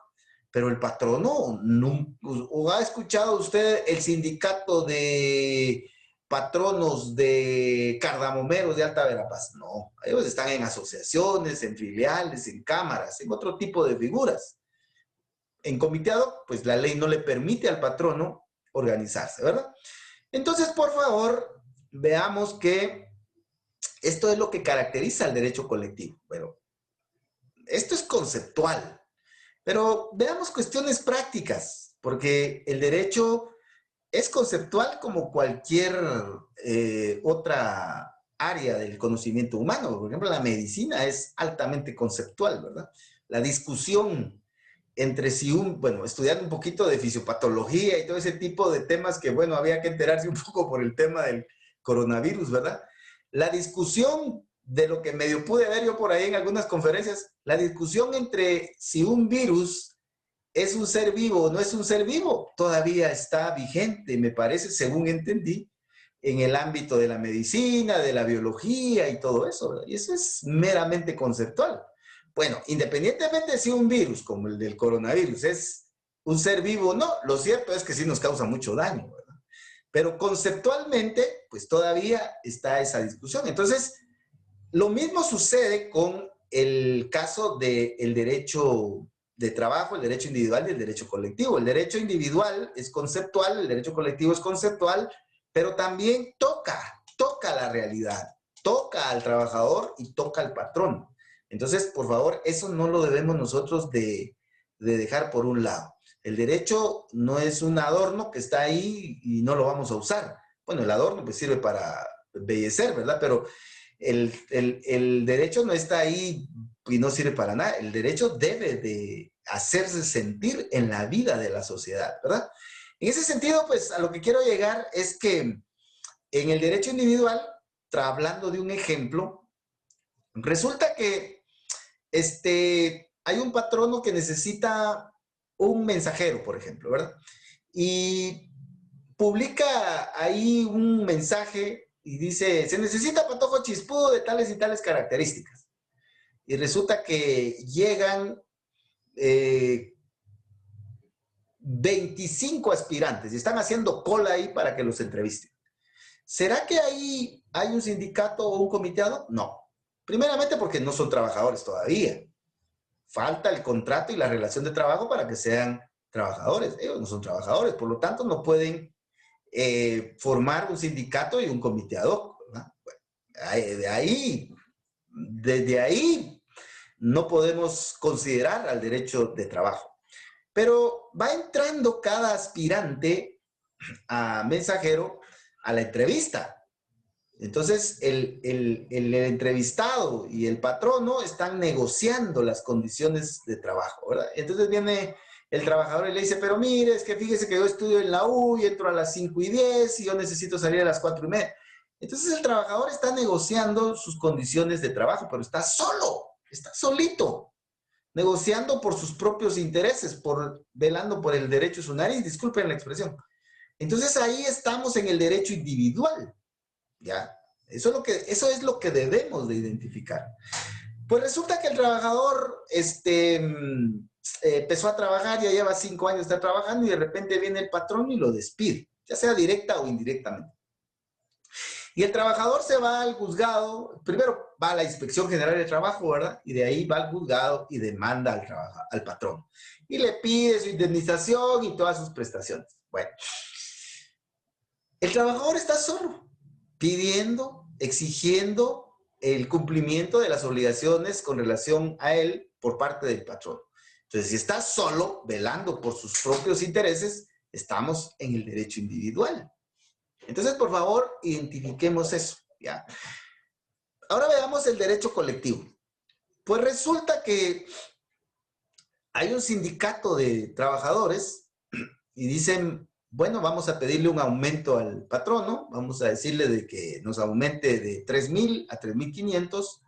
Pero el patrono, no, ¿o ha escuchado usted el sindicato de patronos de cardamomeros de Alta Verapaz? No, ellos están en asociaciones, en filiales, en cámaras, en otro tipo de figuras. En comité ad hoc, pues la ley no le permite al patrono organizarse, ¿verdad? Entonces, por favor, veamos que esto es lo que caracteriza al derecho colectivo. Bueno, esto es conceptual. Pero veamos cuestiones prácticas, porque el derecho es conceptual como cualquier otra área del conocimiento humano. Por ejemplo, la medicina es altamente conceptual, ¿verdad? La discusión entre si bueno, estudiando un poquito de fisiopatología y todo ese tipo de temas que, bueno, había que enterarse un poco por el tema del coronavirus, ¿verdad? La discusión de lo que medio pude ver yo por ahí en algunas conferencias, la discusión entre si un virus es un ser vivo o no es un ser vivo, todavía está vigente, me parece, según entendí, en el ámbito de la medicina, de la biología y todo eso, ¿verdad? Y eso es meramente conceptual. Bueno, independientemente de si un virus, como el del coronavirus, es un ser vivo o no, lo cierto es que sí nos causa mucho daño, ¿verdad? Pero conceptualmente, pues todavía está esa discusión. Entonces, lo mismo sucede con el caso del derecho de trabajo, el derecho individual y el derecho colectivo. El derecho individual es conceptual, el derecho colectivo es conceptual, pero también toca la realidad, toca al trabajador y toca al patrón. Entonces, por favor, eso no lo debemos nosotros de dejar por un lado. El derecho no es un adorno que está ahí y no lo vamos a usar. Bueno, el adorno pues sirve para embellecer, ¿verdad? Pero el derecho no está ahí y no sirve para nada. El derecho debe de hacerse sentir en la vida de la sociedad, ¿verdad? En ese sentido, pues a lo que quiero llegar es que en el derecho individual, hablando de un ejemplo, resulta que hay un patrono que necesita un mensajero, por ejemplo, ¿verdad? Y publica ahí un mensaje y dice, se necesita patojo chispudo de tales y tales características. Y resulta que llegan 25 aspirantes y están haciendo cola ahí para que los entrevisten. ¿Será que ahí hay un sindicato o un comiteado? No. Primeramente porque no son trabajadores todavía. Falta el contrato y la relación de trabajo para que sean trabajadores. Ellos no son trabajadores, por lo tanto no pueden formar un sindicato y un comité ad hoc, ¿verdad? Bueno, desde ahí no podemos considerar al derecho de trabajo. Pero va entrando cada aspirante a mensajero a la entrevista. Entonces, el entrevistado y el patrono están negociando las condiciones de trabajo, ¿verdad? Entonces viene el trabajador y le dice, pero mire, es que fíjese que yo estudio en la U y entro a las 5:10 y yo necesito salir a las 4:30. Entonces el trabajador está negociando sus condiciones de trabajo, pero está solo, está solito, negociando por sus propios intereses, velando por el derecho de su nariz, disculpen la expresión. Entonces ahí estamos en el derecho individual, ¿ya? Eso es lo que debemos de identificar. Pues resulta que el trabajador empezó a trabajar, ya lleva 5 años está trabajando y de repente viene el patrón y lo despide, ya sea directa o indirectamente. Y el trabajador se va al juzgado, primero va a la Inspección General de Trabajo, ¿verdad? Y de ahí va al juzgado y demanda al patrón. Y le pide su indemnización y todas sus prestaciones. Bueno, el trabajador está solo, pidiendo, exigiendo el cumplimiento de las obligaciones con relación a él por parte del patrón. Entonces, si está solo, velando por sus propios intereses, estamos en el derecho individual. Entonces, por favor, identifiquemos eso, ¿ya? Ahora veamos el derecho colectivo. Pues resulta que hay un sindicato de trabajadores y dicen, bueno, vamos a pedirle un aumento al patrono, vamos a decirle de que nos aumente de 3,000 a 3,500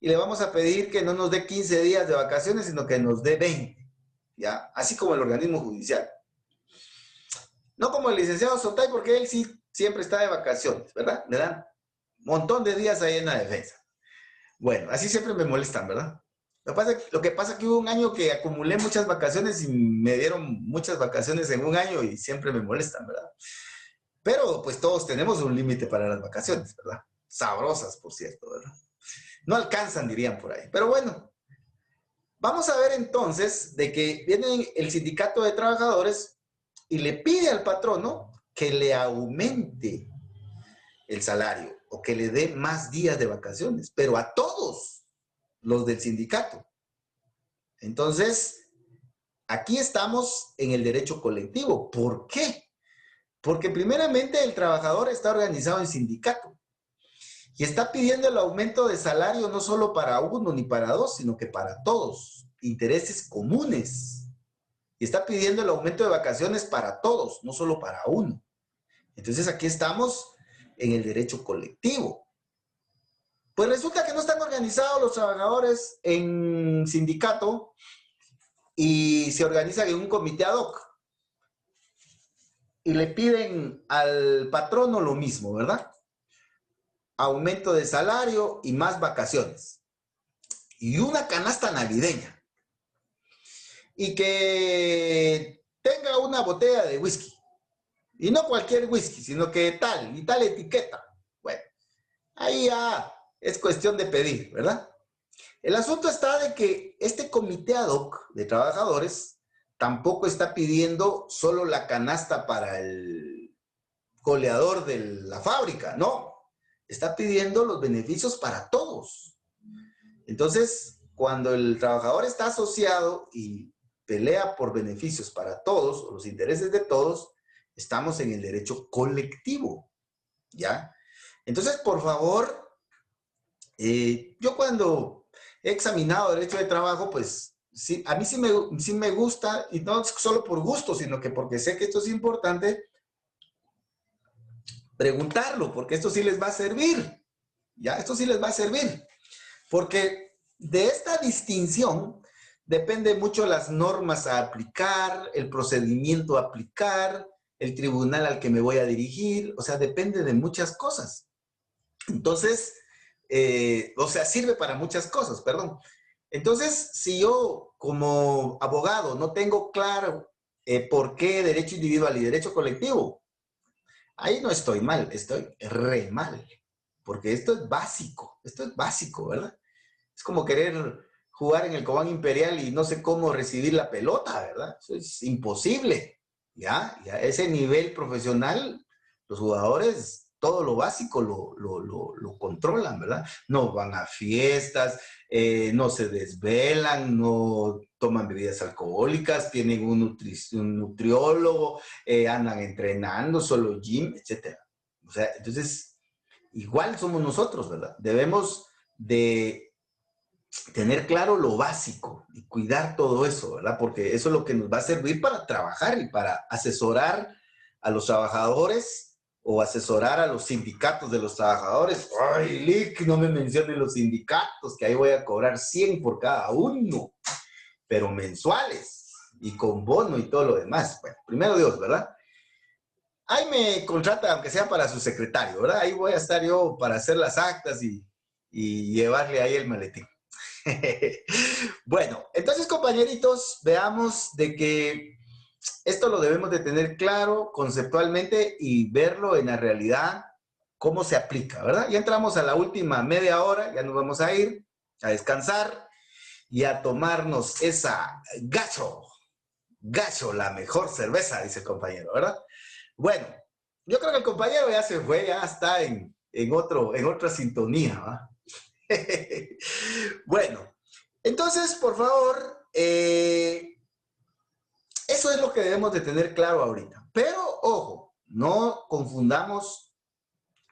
y le vamos a pedir que no nos dé 15 días de vacaciones, sino que nos dé 20, ¿ya? Así como el organismo judicial. No como el licenciado Sotay, porque él sí siempre está de vacaciones, ¿verdad? Le dan un montón de días ahí en la defensa. Bueno, así siempre me molestan, ¿verdad? Lo que pasa es que hubo un año que acumulé muchas vacaciones y me dieron muchas vacaciones en un año y siempre me molestan, ¿verdad? Pero pues todos tenemos un límite para las vacaciones, ¿verdad? Sabrosas, por cierto, ¿verdad? No alcanzan, dirían por ahí. Pero bueno, vamos a ver entonces de que viene el sindicato de trabajadores y le pide al patrono que le aumente el salario o que le dé más días de vacaciones, pero a todos los del sindicato. Entonces, aquí estamos en el derecho colectivo. ¿Por qué? Porque primeramente el trabajador está organizado en sindicato y está pidiendo el aumento de salario no solo para uno ni para dos, sino que para todos, intereses comunes. Y está pidiendo el aumento de vacaciones para todos, no solo para uno. Entonces aquí estamos en el derecho colectivo. Pues resulta que no están organizados los trabajadores en sindicato y se organizan en un comité ad hoc. Y le piden al patrono lo mismo, ¿verdad? Aumento de salario y más vacaciones. Y una canasta navideña. Y que tenga una botella de whisky. Y no cualquier whisky, sino que tal, y tal etiqueta. Bueno, ahí ya es cuestión de pedir, ¿verdad? El asunto está de que este comité ad hoc de trabajadores tampoco está pidiendo solo la canasta para el goleador de la fábrica, no. Está pidiendo los beneficios para todos. Entonces, cuando el trabajador está asociado y pelea por beneficios para todos, o los intereses de todos, estamos en el derecho colectivo, ¿ya? Entonces, por favor, yo cuando he examinado derecho de trabajo, pues, sí, a mí sí me gusta, y no solo por gusto, sino que porque sé que esto es importante, preguntarlo, porque esto sí les va a servir, ¿ya? Esto sí les va a servir, porque de esta distinción depende mucho las normas a aplicar, el procedimiento a aplicar, el tribunal al que me voy a dirigir, o sea, depende de muchas cosas. Entonces, o sea, sirve para muchas cosas, perdón. Entonces, si yo como abogado no tengo claro por qué derecho individual y derecho colectivo, ahí no estoy mal, estoy re mal, porque esto es básico, ¿verdad? Es como querer jugar en el Cobán Imperial y no sé cómo recibir la pelota, ¿verdad? Eso es imposible, ¿ya? Y a ese nivel profesional, los jugadores todo lo básico lo controlan, ¿verdad? No van a fiestas, no se desvelan, no toman bebidas alcohólicas, tienen un nutriólogo, andan entrenando, solo gym, etc. O sea, entonces, igual somos nosotros, ¿verdad? Debemos de tener claro lo básico y cuidar todo eso, ¿verdad? Porque eso es lo que nos va a servir para trabajar y para asesorar a los trabajadores o asesorar a los sindicatos de los trabajadores. Ay, Lick, no me mencionen los sindicatos, que ahí voy a cobrar 100 por cada uno, pero mensuales y con bono y todo lo demás. Bueno, primero Dios, ¿verdad? Ahí me contrata, aunque sea para su secretario, ¿verdad? Ahí voy a estar yo para hacer las actas y llevarle ahí el maletín. Bueno, entonces compañeritos, veamos de que esto lo debemos de tener claro conceptualmente y verlo en la realidad, cómo se aplica, ¿verdad? Ya entramos a la última media hora, ya nos vamos a ir a descansar y a tomarnos esa gacho, la mejor cerveza, dice el compañero, ¿verdad? Bueno, yo creo que el compañero ya se fue, ya está en otra sintonía, ¿va? Bueno, entonces, por favor, eso es lo que debemos de tener claro ahorita. Pero, ojo, no confundamos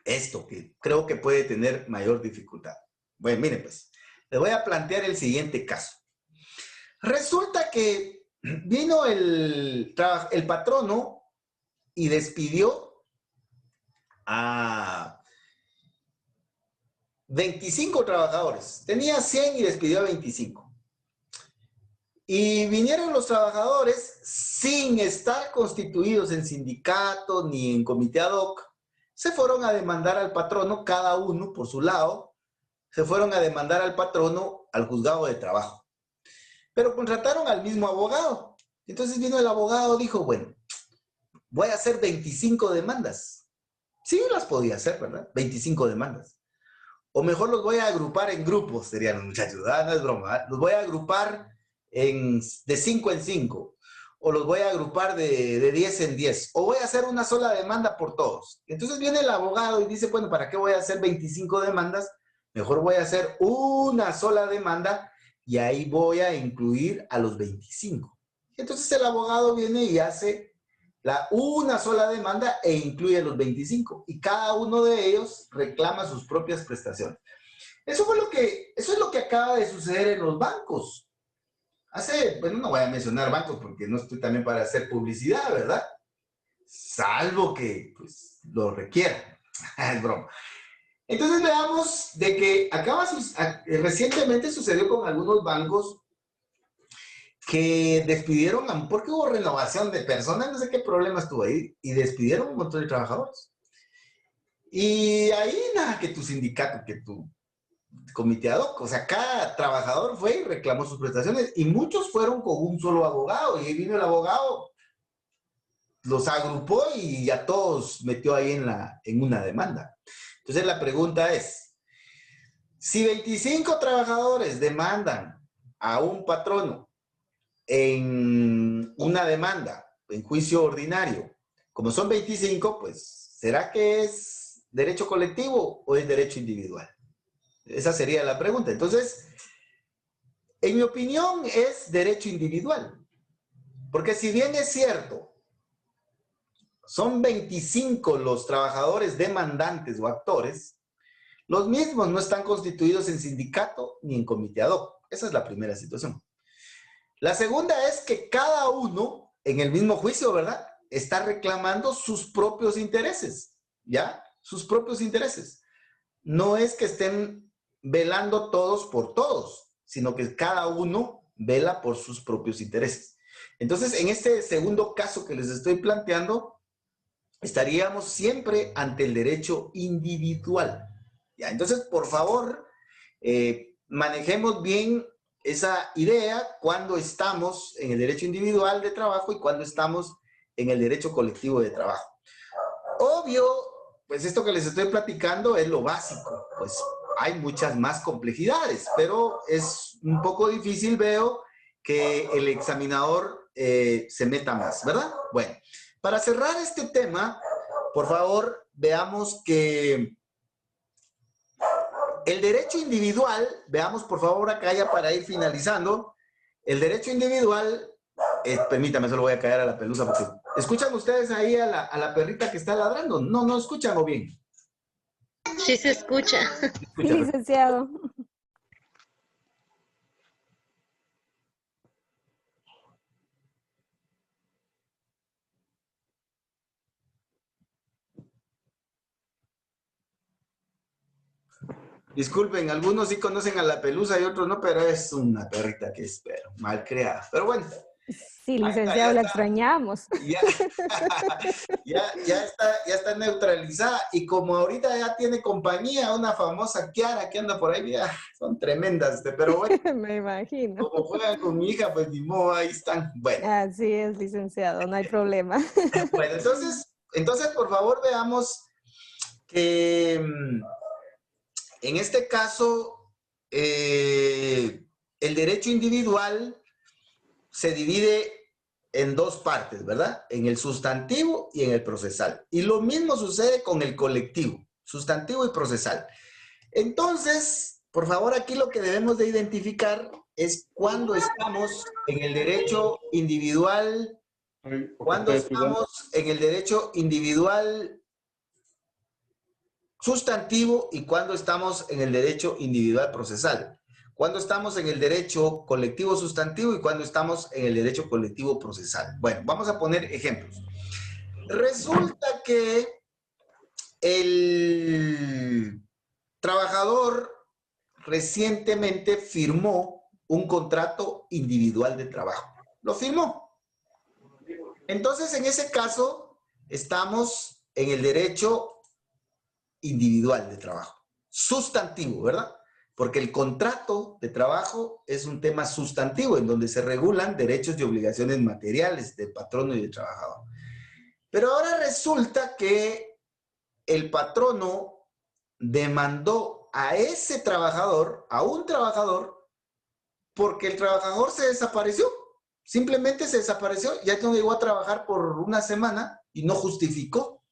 esto, que creo que puede tener mayor dificultad. Bueno, miren pues, les voy a plantear el siguiente caso. Resulta que vino el patrono y despidió a 25 trabajadores. Tenía 100 y despidió a 25. Y vinieron los trabajadores sin estar constituidos en sindicato ni en comité ad hoc. Se fueron a demandar al patrono, cada uno por su lado, se fueron a demandar al patrono al juzgado de trabajo. Pero contrataron al mismo abogado. Entonces vino el abogado, dijo, bueno, voy a hacer 25 demandas. Sí, las podía hacer, ¿verdad? 25 demandas. O mejor los voy a agrupar en grupos, serían los muchachos. Ah, no es broma, ¿eh? Los voy a agrupar de 5 en 5. O los voy a agrupar de 10 en 10. O voy a hacer una sola demanda por todos. Entonces viene el abogado y dice, bueno, ¿para qué voy a hacer 25 demandas? Mejor voy a hacer una sola demanda y ahí voy a incluir a los 25. Entonces el abogado viene y hace una sola demanda e incluye a los 25. Y cada uno de ellos reclama sus propias prestaciones. Eso es lo que acaba de suceder en los bancos. Bueno, no voy a mencionar bancos porque no estoy también para hacer publicidad, ¿verdad? Salvo que, pues, lo requieran. Es broma. Entonces veamos de que recientemente sucedió con algunos bancos que despidieron, porque hubo renovación de personas, no sé qué problema estuvo ahí, y despidieron un montón de trabajadores. Y ahí nada, que tu sindicato, que tu comité ad hoc, o sea, cada trabajador fue y reclamó sus prestaciones, y muchos fueron con un solo abogado, y ahí vino el abogado, los agrupó y a todos metió ahí en una demanda. Entonces la pregunta es, si 25 trabajadores demandan a un patrono en una demanda, en juicio ordinario, como son 25, pues ¿será que es derecho colectivo o es derecho individual? Esa sería la pregunta. Entonces, en mi opinión, es derecho individual. Porque si bien es cierto, son 25 los trabajadores demandantes o actores, los mismos no están constituidos en sindicato ni en comité ad hoc. Esa es la primera situación. La segunda es que cada uno, en el mismo juicio, ¿verdad?, está reclamando sus propios intereses, ¿ya? Sus propios intereses. No es que estén velando todos por todos, sino que cada uno vela por sus propios intereses. Entonces, en este segundo caso que les estoy planteando, estaríamos siempre ante el derecho individual. ¿Ya? Entonces, por favor, manejemos bien esa idea cuando estamos en el derecho individual de trabajo y cuando estamos en el derecho colectivo de trabajo. Obvio, pues esto que les estoy platicando es lo básico, pues hay muchas más complejidades, pero es un poco difícil, veo, que el examinador se meta más, ¿verdad? Bueno, para cerrar este tema, por favor, veamos que el derecho individual, veamos por favor acá ya para ir finalizando, el derecho individual, permítame, solo voy a caer a la pelusa porque... ¿Escuchan ustedes ahí a la perrita que está ladrando? No, no escuchan o bien. Sí se escucha. Sí, licenciado. Disculpen, algunos sí conocen a la pelusa y otros no, pero es una perrita que espero, mal creada. Pero bueno. Sí, licenciado, la extrañamos. Ya está neutralizada. Y como ahorita ya tiene compañía, una famosa Kiara que anda por ahí, ya, son tremendas. Pero bueno, me imagino. como juegan con mi hija, pues ni modo, ahí están. Bueno. Así es, licenciado, no hay problema. Bueno, entonces, por favor, veamos que en este caso, el derecho individual se divide en dos partes, ¿verdad? En el sustantivo y en el procesal. Y lo mismo sucede con el colectivo, sustantivo y procesal. Entonces, por favor, aquí lo que debemos de identificar es cuando estamos en el derecho individual, cuando estamos en el derecho individual sustantivo y cuando estamos en el derecho individual procesal. Cuando estamos en el derecho colectivo sustantivo y cuando estamos en el derecho colectivo procesal. Bueno, vamos a poner ejemplos. Resulta que el trabajador recientemente firmó un contrato individual de trabajo. Lo firmó. Entonces, en ese caso, estamos en el derecho individual de trabajo. Sustantivo, ¿verdad? Porque el contrato de trabajo es un tema sustantivo en donde se regulan derechos y obligaciones materiales del patrono y del trabajador. Pero ahora resulta que el patrono demandó a ese trabajador, a un trabajador, porque el trabajador se desapareció. Simplemente se desapareció, ya no llegó a trabajar por una semana y no justificó.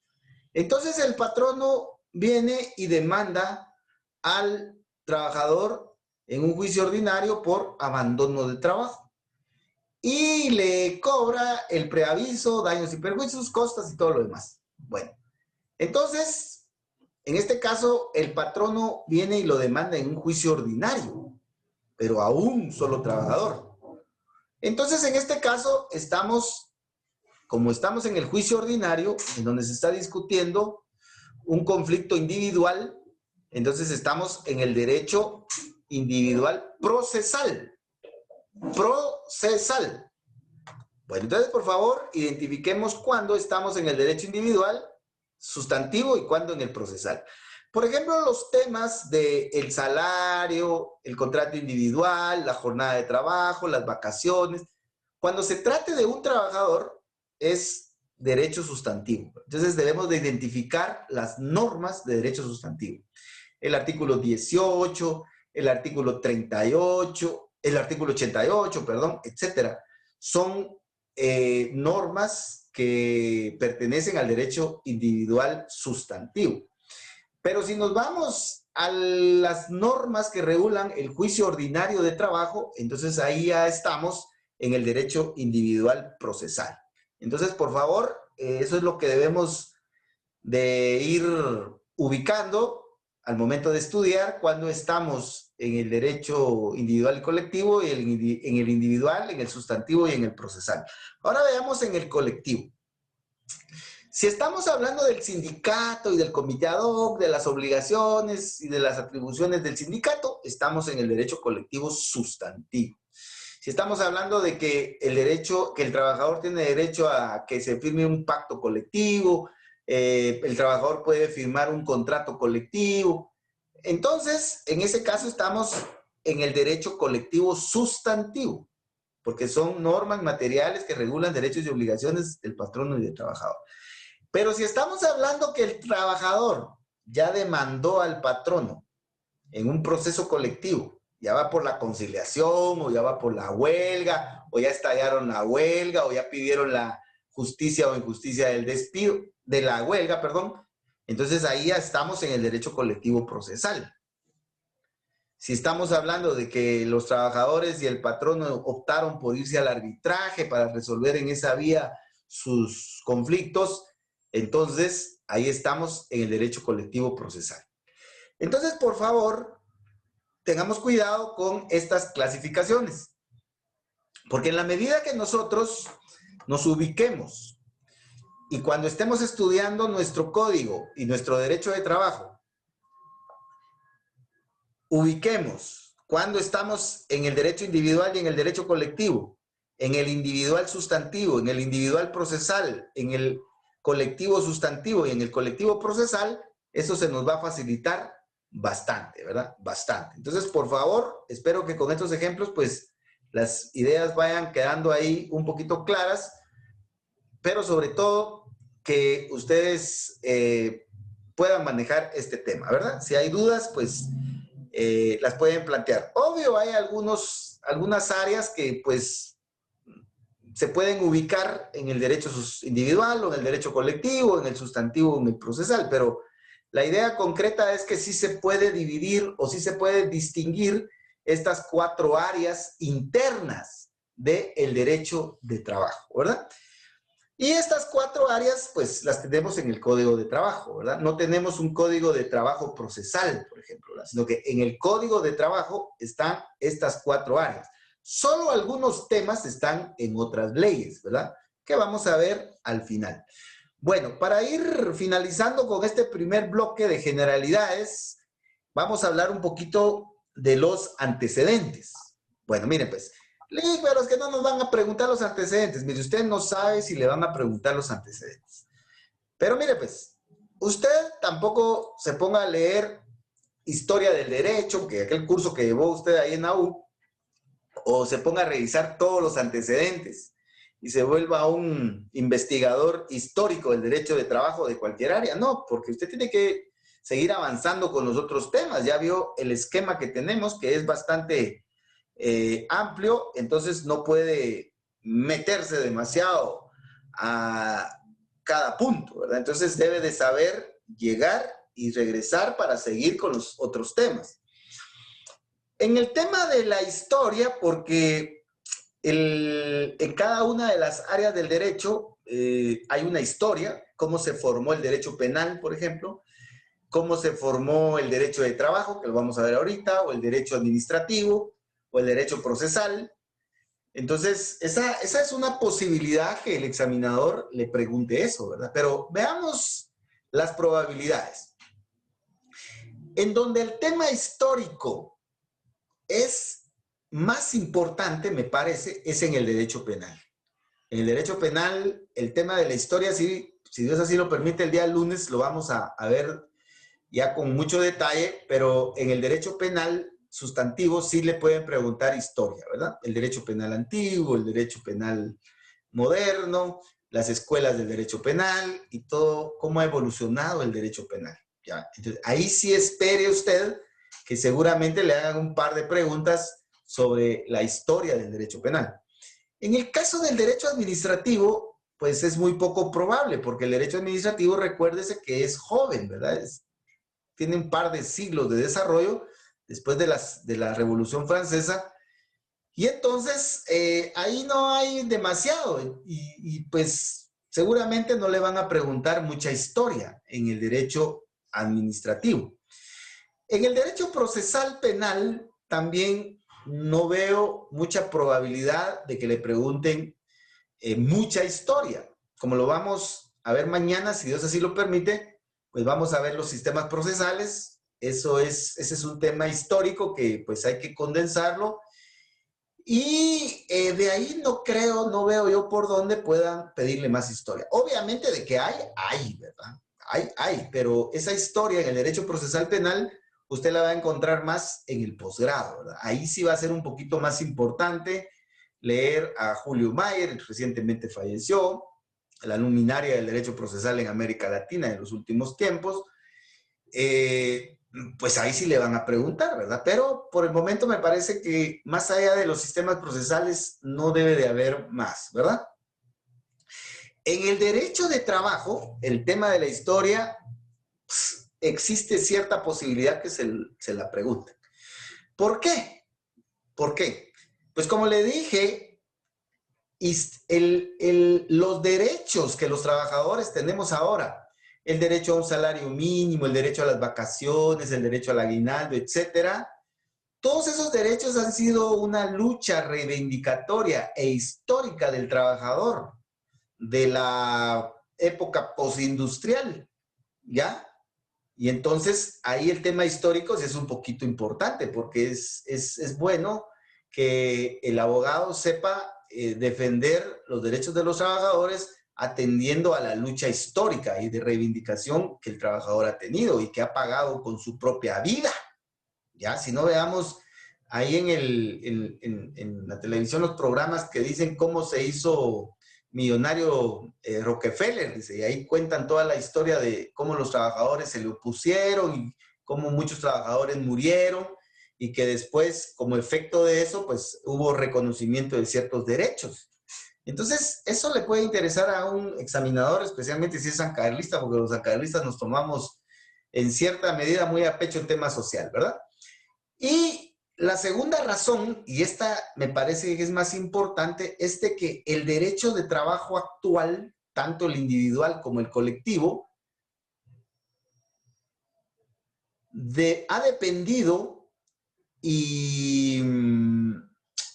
Entonces el patrono viene y demanda al trabajador en un juicio ordinario por abandono de trabajo. Y le cobra el preaviso, daños y perjuicios, costas y todo lo demás. Bueno, entonces, en este caso, el patrono viene y lo demanda en un juicio ordinario, pero a un solo trabajador. Entonces, en este caso, como estamos en el juicio ordinario, en donde se está discutiendo un conflicto individual, entonces estamos en el derecho individual procesal. Procesal. Bueno, entonces, por favor, identifiquemos cuándo estamos en el derecho individual sustantivo y cuándo en el procesal. Por ejemplo, los temas del salario, el contrato individual, la jornada de trabajo, las vacaciones. Cuando se trate de un trabajador, es derecho sustantivo. Entonces, debemos de identificar las normas de derecho sustantivo. El artículo 18, el artículo 38, el artículo 88, perdón, etcétera. Son normas que pertenecen al derecho individual sustantivo. Pero si nos vamos a las normas que regulan el juicio ordinario de trabajo, entonces ahí ya estamos en el derecho individual procesal. Entonces, por favor, eso es lo que debemos de ir ubicando al momento de estudiar cuando estamos en el derecho individual y colectivo, y en el individual, en el sustantivo y en el procesal. Ahora veamos en el colectivo. Si estamos hablando del sindicato y del comité ad hoc, de las obligaciones y de las atribuciones del sindicato, estamos en el derecho colectivo sustantivo. Si estamos hablando de que el trabajador tiene derecho a que se firme un pacto colectivo, el trabajador puede firmar un contrato colectivo, entonces, en ese caso estamos en el derecho colectivo sustantivo, porque son normas materiales que regulan derechos y obligaciones del patrono y del trabajador. Pero si estamos hablando que el trabajador ya demandó al patrono en un proceso colectivo, ya va por la conciliación, o ya va por la huelga, o ya estallaron la huelga, o ya pidieron la justicia o injusticia del despido, de la huelga, perdón, entonces ahí ya estamos en el derecho colectivo procesal. Si estamos hablando de que los trabajadores y el patrono optaron por irse al arbitraje para resolver en esa vía sus conflictos, entonces ahí estamos en el derecho colectivo procesal. Entonces, por favor, tengamos cuidado con estas clasificaciones, porque en la medida que nosotros nos ubiquemos y cuando estemos estudiando nuestro código y nuestro derecho de trabajo, ubiquemos cuando estamos en el derecho individual y en el derecho colectivo, en el individual sustantivo, en el individual procesal, en el colectivo sustantivo y en el colectivo procesal, eso se nos va a facilitar bastante, ¿verdad? Bastante. Entonces, por favor, espero que con estos ejemplos, pues, las ideas vayan quedando ahí un poquito claras, pero sobre todo que ustedes puedan manejar este tema, ¿verdad? Si hay dudas, pues las pueden plantear. Obvio, hay algunas áreas que pues se pueden ubicar en el derecho individual o en el derecho colectivo, en el sustantivo o en el procesal, pero la idea concreta es que sí se puede dividir o sí se puede distinguir estas 4 áreas internas del derecho de trabajo, ¿verdad? Y estas 4 áreas, pues, las tenemos en el Código de Trabajo, ¿verdad? No tenemos un Código de Trabajo procesal, por ejemplo, ¿verdad? Sino que en el Código de Trabajo están estas 4 áreas. Solo algunos temas están en otras leyes, ¿verdad? Que vamos a ver al final. Bueno, para ir finalizando con este primer bloque de generalidades, vamos a hablar un poquito de los antecedentes. Bueno, miren, pues, pero es que no nos van a preguntar los antecedentes. Mire, usted no sabe si le van a preguntar los antecedentes. Pero mire, pues, usted tampoco se ponga a leer historia del derecho, que aquel curso que llevó usted ahí en la U, o se ponga a revisar todos los antecedentes y se vuelva un investigador histórico del derecho de trabajo de cualquier área. No, porque usted tiene que seguir avanzando con los otros temas. Ya vio el esquema que tenemos, que es bastante amplio, entonces no puede meterse demasiado a cada punto, ¿verdad? Entonces debe de saber llegar y regresar para seguir con los otros temas. En el tema de la historia, porque en cada una de las áreas del derecho hay una historia, cómo se formó el derecho penal, por ejemplo, cómo se formó el derecho de trabajo, que lo vamos a ver ahorita, o el derecho administrativo, o el derecho procesal. Entonces, esa es una posibilidad que el examinador le pregunte eso, ¿verdad? Pero veamos las probabilidades. En donde el tema histórico es más importante, me parece, es en el derecho penal. En el derecho penal, el tema de la historia, si Dios así lo permite, el día lunes lo vamos a ver ya con mucho detalle, pero en el derecho penal sustantivo sí le pueden preguntar historia, ¿verdad? El derecho penal antiguo, el derecho penal moderno, las escuelas del derecho penal y todo, cómo ha evolucionado el derecho penal. ¿Ya? Entonces, ahí sí espere usted que seguramente le hagan un par de preguntas sobre la historia del derecho penal. En el caso del derecho administrativo, pues es muy poco probable, porque el derecho administrativo, recuérdese que es joven, ¿verdad? Tiene un par de siglos de desarrollo después de la Revolución Francesa, y entonces ahí no hay demasiado, pues seguramente no le van a preguntar mucha historia en el derecho administrativo. En el derecho procesal penal también no veo mucha probabilidad de que le pregunten mucha historia. Como lo vamos a ver mañana, si Dios así lo permite, pues vamos a ver los sistemas procesales. Ese es un tema histórico que pues hay que condensarlo. Y de ahí no veo yo por dónde puedan pedirle más historia. Obviamente de que hay, ¿verdad? Hay, pero esa historia en el derecho procesal penal usted la va a encontrar más en el posgrado, ¿verdad? Ahí sí va a ser un poquito más importante leer a Julio Mayer, recientemente falleció, la luminaria del derecho procesal en América Latina en los últimos tiempos. Pues ahí sí le van a preguntar, ¿verdad? Pero por el momento me parece que más allá de los sistemas procesales no debe de haber más, ¿verdad? En el derecho de trabajo, el tema de la historia, pues, existe cierta posibilidad que se la pregunten. ¿Por qué? ¿Por qué? Pues como le dije, los derechos que los trabajadores tenemos ahora, el derecho a un salario mínimo, el derecho a las vacaciones, el derecho al aguinaldo, etcétera, todos esos derechos han sido una lucha reivindicatoria e histórica del trabajador de la época postindustrial, ¿ya? Y entonces ahí el tema histórico sí es un poquito importante porque es bueno que el abogado sepa defender los derechos de los trabajadores atendiendo a la lucha histórica y de reivindicación que el trabajador ha tenido y que ha pagado con su propia vida. Ya, si no veamos ahí en la televisión los programas que dicen cómo se hizo millonario Rockefeller, dice, y ahí cuentan toda la historia de cómo los trabajadores se le opusieron y cómo muchos trabajadores murieron y que después, como efecto de eso, pues hubo reconocimiento de ciertos derechos. Entonces, eso le puede interesar a un examinador, especialmente si es sancarlista, porque los sancarlistas nos tomamos en cierta medida muy a pecho el tema social, ¿verdad? Y la segunda razón, y esta me parece que es más importante, es de que el derecho de trabajo actual, tanto el individual como el colectivo, ha dependido y...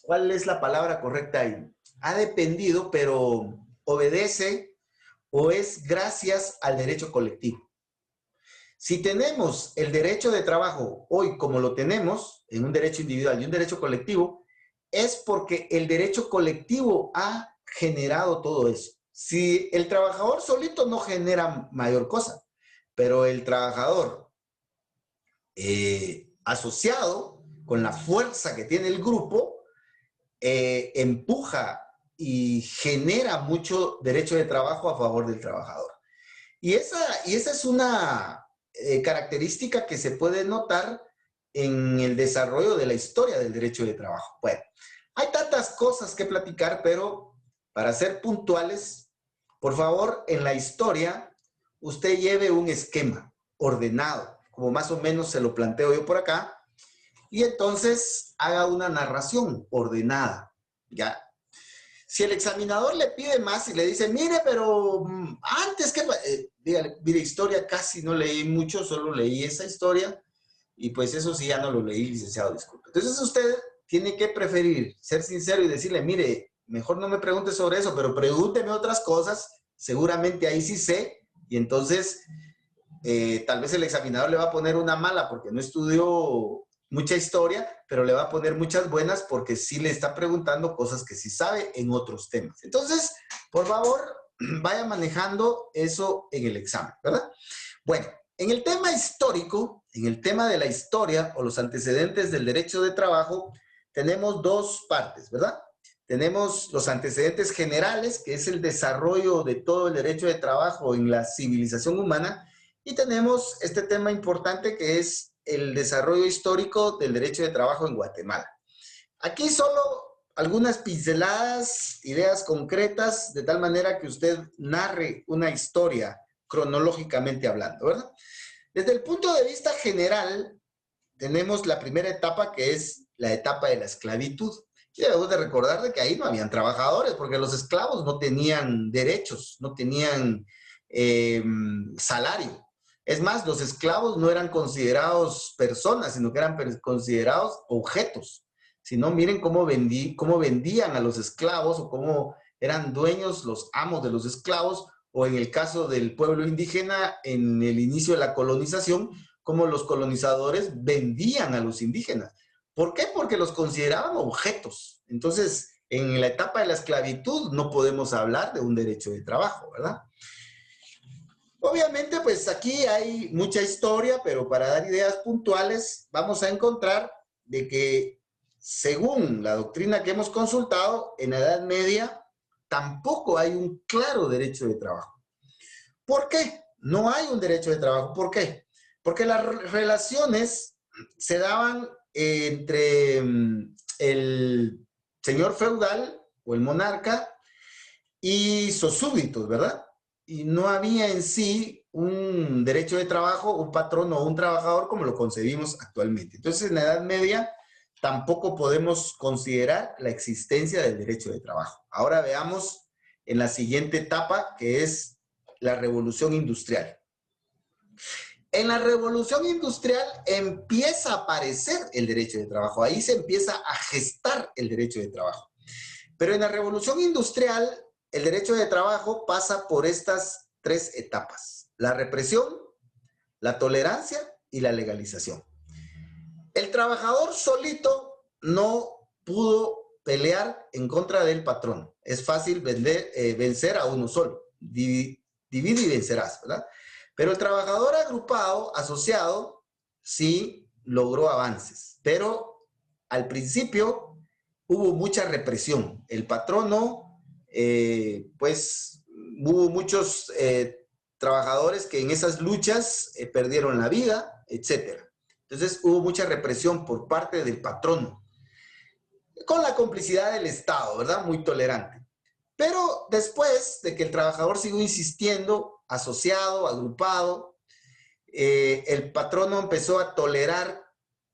¿Cuál es la palabra correcta ahí? Ha dependido, pero obedece o es gracias al derecho colectivo. Si tenemos el derecho de trabajo hoy como lo tenemos, en un derecho individual y un derecho colectivo, es porque el derecho colectivo ha generado todo eso. Si el trabajador solito no genera mayor cosa, pero el trabajador asociado con la fuerza que tiene el grupo, empuja y genera mucho derecho de trabajo a favor del trabajador. Y esa es una característica que se puede notar en el desarrollo de la historia del derecho de trabajo. Bueno, hay tantas cosas que platicar, pero para ser puntuales, por favor, en la historia, usted lleve un esquema ordenado, como más o menos se lo planteo yo por acá, y entonces haga una narración ordenada, ¿ya? Si el examinador le pide más y le dice, mire, pero antes que... dígale, mire, historia casi no leí mucho, solo leí esa historia, y pues eso sí ya no lo leí, licenciado, disculpe. Entonces usted tiene que preferir ser sincero y decirle, mire, mejor no me pregunte sobre eso, pero pregúnteme otras cosas, seguramente ahí sí sé, y entonces tal vez el examinador le va a poner una mala porque no estudió mucha historia, pero le va a poner muchas buenas porque sí le está preguntando cosas que sí sabe en otros temas. Entonces, por favor, vaya manejando eso en el examen, ¿verdad? Bueno, en el tema histórico, en el tema de la historia o los antecedentes del derecho de trabajo, tenemos dos partes, ¿verdad? Tenemos los antecedentes generales, que es el desarrollo de todo el derecho de trabajo en la civilización humana, y tenemos este tema importante que es el desarrollo histórico del derecho de trabajo en Guatemala. Aquí solo algunas pinceladas, ideas concretas, de tal manera que usted narre una historia cronológicamente hablando, ¿verdad? Desde el punto de vista general, tenemos la primera etapa, que es la etapa de la esclavitud. Y debemos de recordar de que ahí no habían trabajadores, porque los esclavos no tenían derechos, no tenían salario. Es más, los esclavos no eran considerados personas, sino que eran considerados objetos. Si no, miren cómo vendían a los esclavos, o cómo eran dueños los amos de los esclavos, o en el caso del pueblo indígena, en el inicio de la colonización, cómo los colonizadores vendían a los indígenas. ¿Por qué? Porque los consideraban objetos. Entonces, en la etapa de la esclavitud no podemos hablar de un derecho de trabajo, ¿verdad? Obviamente, pues aquí hay mucha historia, pero para dar ideas puntuales, vamos a encontrar de que, según la doctrina que hemos consultado, en la Edad Media tampoco hay un claro derecho de trabajo. ¿Por qué? No hay un derecho de trabajo. ¿Por qué? Porque las relaciones se daban entre el señor feudal o el monarca y sus súbditos, ¿verdad? Y no había en sí un derecho de trabajo, un patrón o un trabajador como lo concebimos actualmente. Entonces, en la Edad Media tampoco podemos considerar la existencia del derecho de trabajo. Ahora veamos en la siguiente etapa, que es la Revolución Industrial. En la Revolución Industrial empieza a aparecer el derecho de trabajo. Ahí se empieza a gestar el derecho de trabajo. Pero en la Revolución Industrial, el derecho de trabajo pasa por estas tres etapas: la represión, la tolerancia y la legalización. El trabajador solito no pudo pelear en contra del patrón. Es fácil vencer a uno solo. Divide y vencerás, ¿verdad? Pero el trabajador agrupado, asociado, sí logró avances. Pero al principio hubo mucha represión. El patrono, pues hubo muchos trabajadores que en esas luchas perdieron la vida, etc. Entonces hubo mucha represión por parte del patrono, con la complicidad del Estado, ¿verdad? Muy tolerante. Pero después de que el trabajador siguió insistiendo, asociado, agrupado, el patrono empezó a tolerar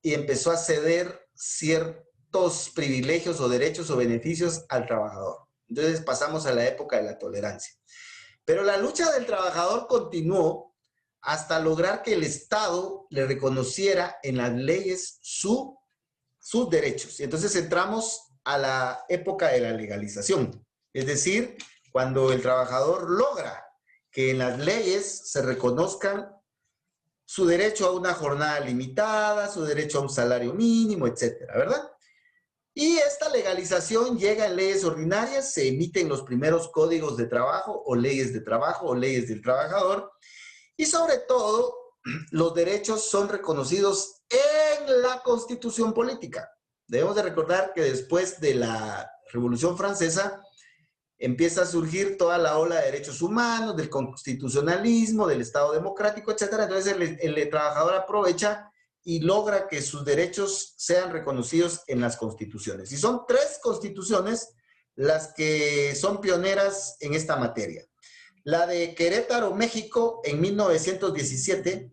y empezó a ceder ciertos privilegios o derechos o beneficios al trabajador. Entonces pasamos a la época de la tolerancia. Pero la lucha del trabajador continuó hasta lograr que el Estado le reconociera en las leyes sus derechos. Y entonces entramos a la época de la legalización. Es decir, cuando el trabajador logra que en las leyes se reconozcan su derecho a una jornada limitada, su derecho a un salario mínimo, etcétera, ¿verdad? Y esta legalización llega en leyes ordinarias, se emiten los primeros códigos de trabajo o leyes de trabajo o leyes del trabajador, y sobre todo los derechos son reconocidos en la Constitución política. Debemos de recordar que después de la Revolución Francesa empieza a surgir toda la ola de derechos humanos, del constitucionalismo, del Estado democrático, etcétera. Entonces el trabajador aprovecha y logra que sus derechos sean reconocidos en las constituciones. Y son 3 constituciones las que son pioneras en esta materia. La de Querétaro, México, en 1917,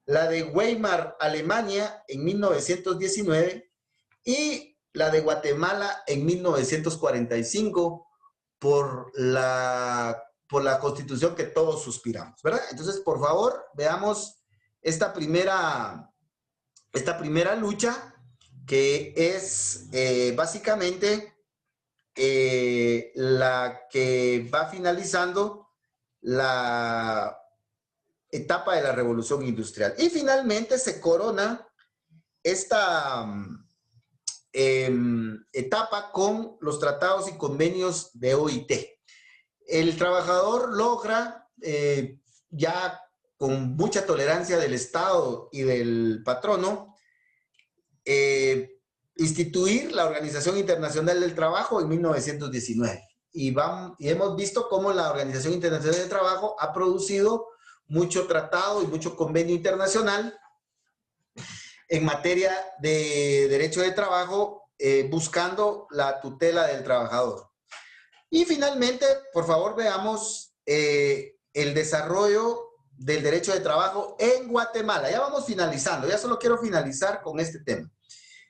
la de Weimar, Alemania, en 1919, y la de Guatemala en 1945, por la Constitución que todos suspiramos, ¿verdad? Entonces, por favor, veamos esta primera lucha, que es básicamente la que va finalizando la etapa de la Revolución Industrial. Y finalmente se corona esta etapa con los tratados y convenios de OIT. El trabajador logra, ya con mucha tolerancia del Estado y del patrono, instituir la Organización Internacional del Trabajo en 1919. Y hemos visto cómo la Organización Internacional del Trabajo ha producido mucho tratado y mucho convenio internacional en materia de derecho de trabajo buscando la tutela del trabajador. Y finalmente, por favor, veamos el desarrollo del derecho de trabajo en Guatemala. Ya vamos finalizando, ya solo quiero finalizar con este tema.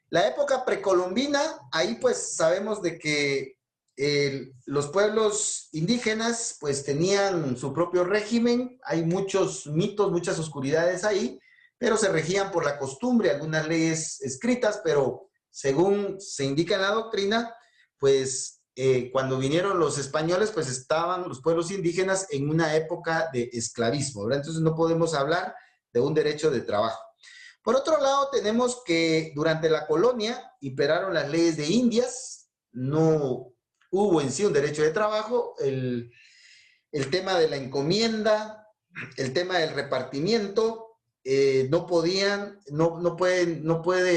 La época precolombina, ahí pues sabemos de que los pueblos indígenas pues tenían su propio régimen, hay muchos mitos, muchas oscuridades ahí, pero se regían por la costumbre, algunas leyes escritas, pero según se indica en la doctrina, pues cuando vinieron los españoles, pues estaban los pueblos indígenas en una época de esclavismo, ¿verdad? Entonces no podemos hablar de un derecho de trabajo. Por otro lado, tenemos que durante la colonia imperaron las leyes de Indias, no hubo en sí un derecho de trabajo, el tema de la encomienda, el tema del repartimiento, no puede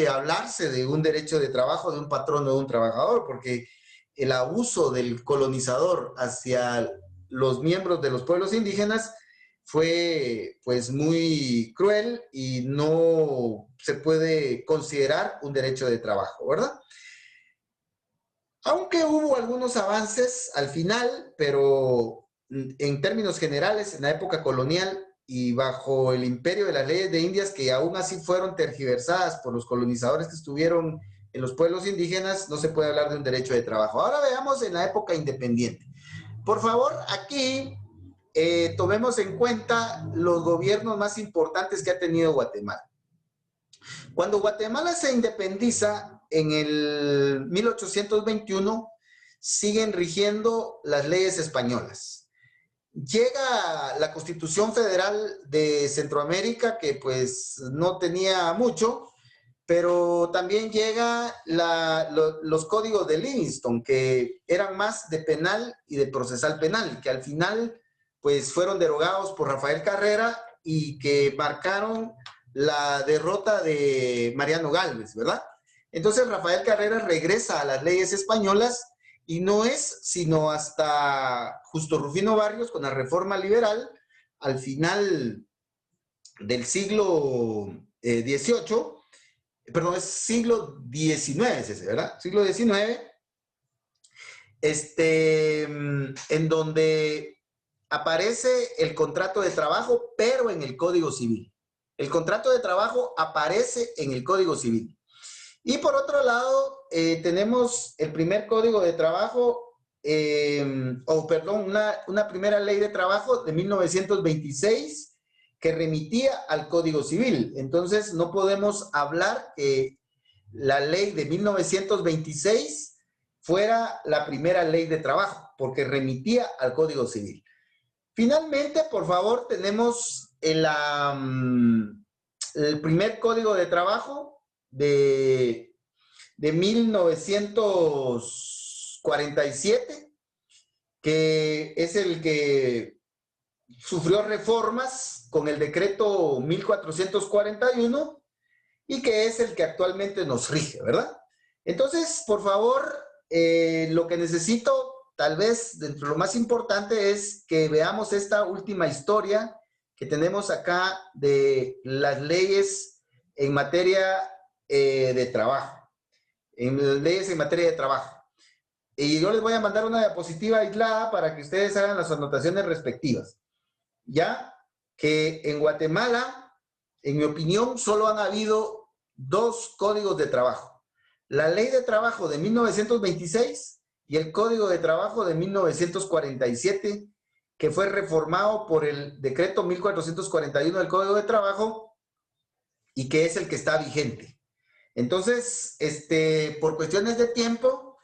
hablarse de un derecho de trabajo de un patrón o de un trabajador, porque el abuso del colonizador hacia los miembros de los pueblos indígenas fue pues muy cruel y no se puede considerar un derecho de trabajo, ¿verdad? Aunque hubo algunos avances al final, pero en términos generales, en la época colonial y bajo el imperio de las leyes de Indias, que aún así fueron tergiversadas por los colonizadores que estuvieron en los pueblos indígenas, no se puede hablar de un derecho de trabajo. Ahora veamos en la época independiente. Por favor, aquí tomemos en cuenta los gobiernos más importantes que ha tenido Guatemala. Cuando Guatemala se independiza en el 1821, siguen rigiendo las leyes españolas. Llega la Constitución Federal de Centroamérica, que pues no tenía mucho, pero también llega los códigos de Livingston, que eran más de penal y de procesal penal, que al final pues fueron derogados por Rafael Carrera y que marcaron la derrota de Mariano Gálvez, ¿verdad? Entonces Rafael Carrera regresa a las leyes españolas y no es sino hasta Justo Rufino Barrios con la reforma liberal al final del siglo XVIII, perdón, es siglo XIX, ¿verdad? Siglo XIX, en donde aparece el contrato de trabajo, pero en el Código Civil. El contrato de trabajo aparece en el Código Civil. Y por otro lado, tenemos el primer Código de Trabajo, una primera ley de trabajo de 1926 que remitía al Código Civil. Entonces, no podemos hablar que la ley de 1926 fuera la primera ley de trabajo, porque remitía al Código Civil. Finalmente, por favor, tenemos el primer Código de Trabajo de 1947, que es el que sufrió reformas con el decreto 1441 y que es el que actualmente nos rige, ¿verdad? Entonces, por favor, lo que necesito, tal vez, dentro de lo más importante, es que veamos esta última historia que tenemos acá de las leyes en materia de trabajo, en leyes en materia de trabajo. Y yo les voy a mandar una diapositiva aislada para que ustedes hagan las anotaciones respectivas. Ya que en Guatemala, en mi opinión, solo han habido dos códigos de trabajo. La Ley de Trabajo de 1926 y el Código de Trabajo de 1947, que fue reformado por el decreto 1441 del Código de Trabajo y que es el que está vigente. Entonces, por cuestiones de tiempo,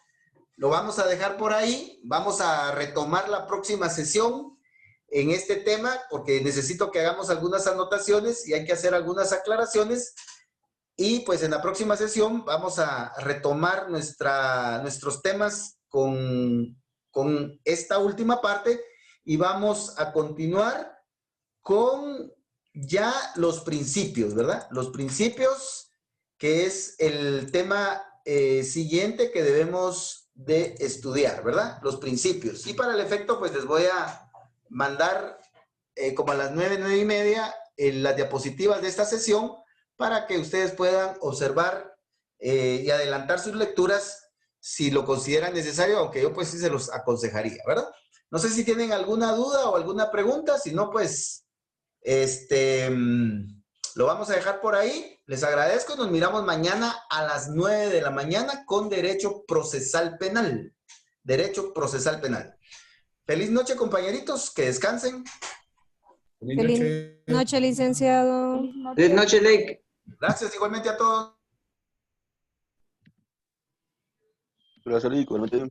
lo vamos a dejar por ahí. Vamos a retomar la próxima sesión en este tema porque necesito que hagamos algunas anotaciones y hay que hacer algunas aclaraciones. Y pues en la próxima sesión vamos a retomar nuestros temas con esta última parte y vamos a continuar con ya los principios, ¿verdad? Los principios, que es el tema siguiente que debemos de estudiar, ¿verdad? Los principios. Y para el efecto, pues les voy a mandar como a las 9:30 las diapositivas de esta sesión para que ustedes puedan observar y adelantar sus lecturas si lo consideran necesario, aunque yo pues sí se los aconsejaría, ¿verdad? No sé si tienen alguna duda o alguna pregunta, si no, pues, lo vamos a dejar por ahí. Les agradezco y nos miramos mañana a las 9 de la mañana con Derecho Procesal Penal. Derecho Procesal Penal. Feliz noche, compañeritos, que descansen. Feliz noche, licenciado. Feliz noche, Lake. Gracias igualmente a todos. Gracias, Lico. No te...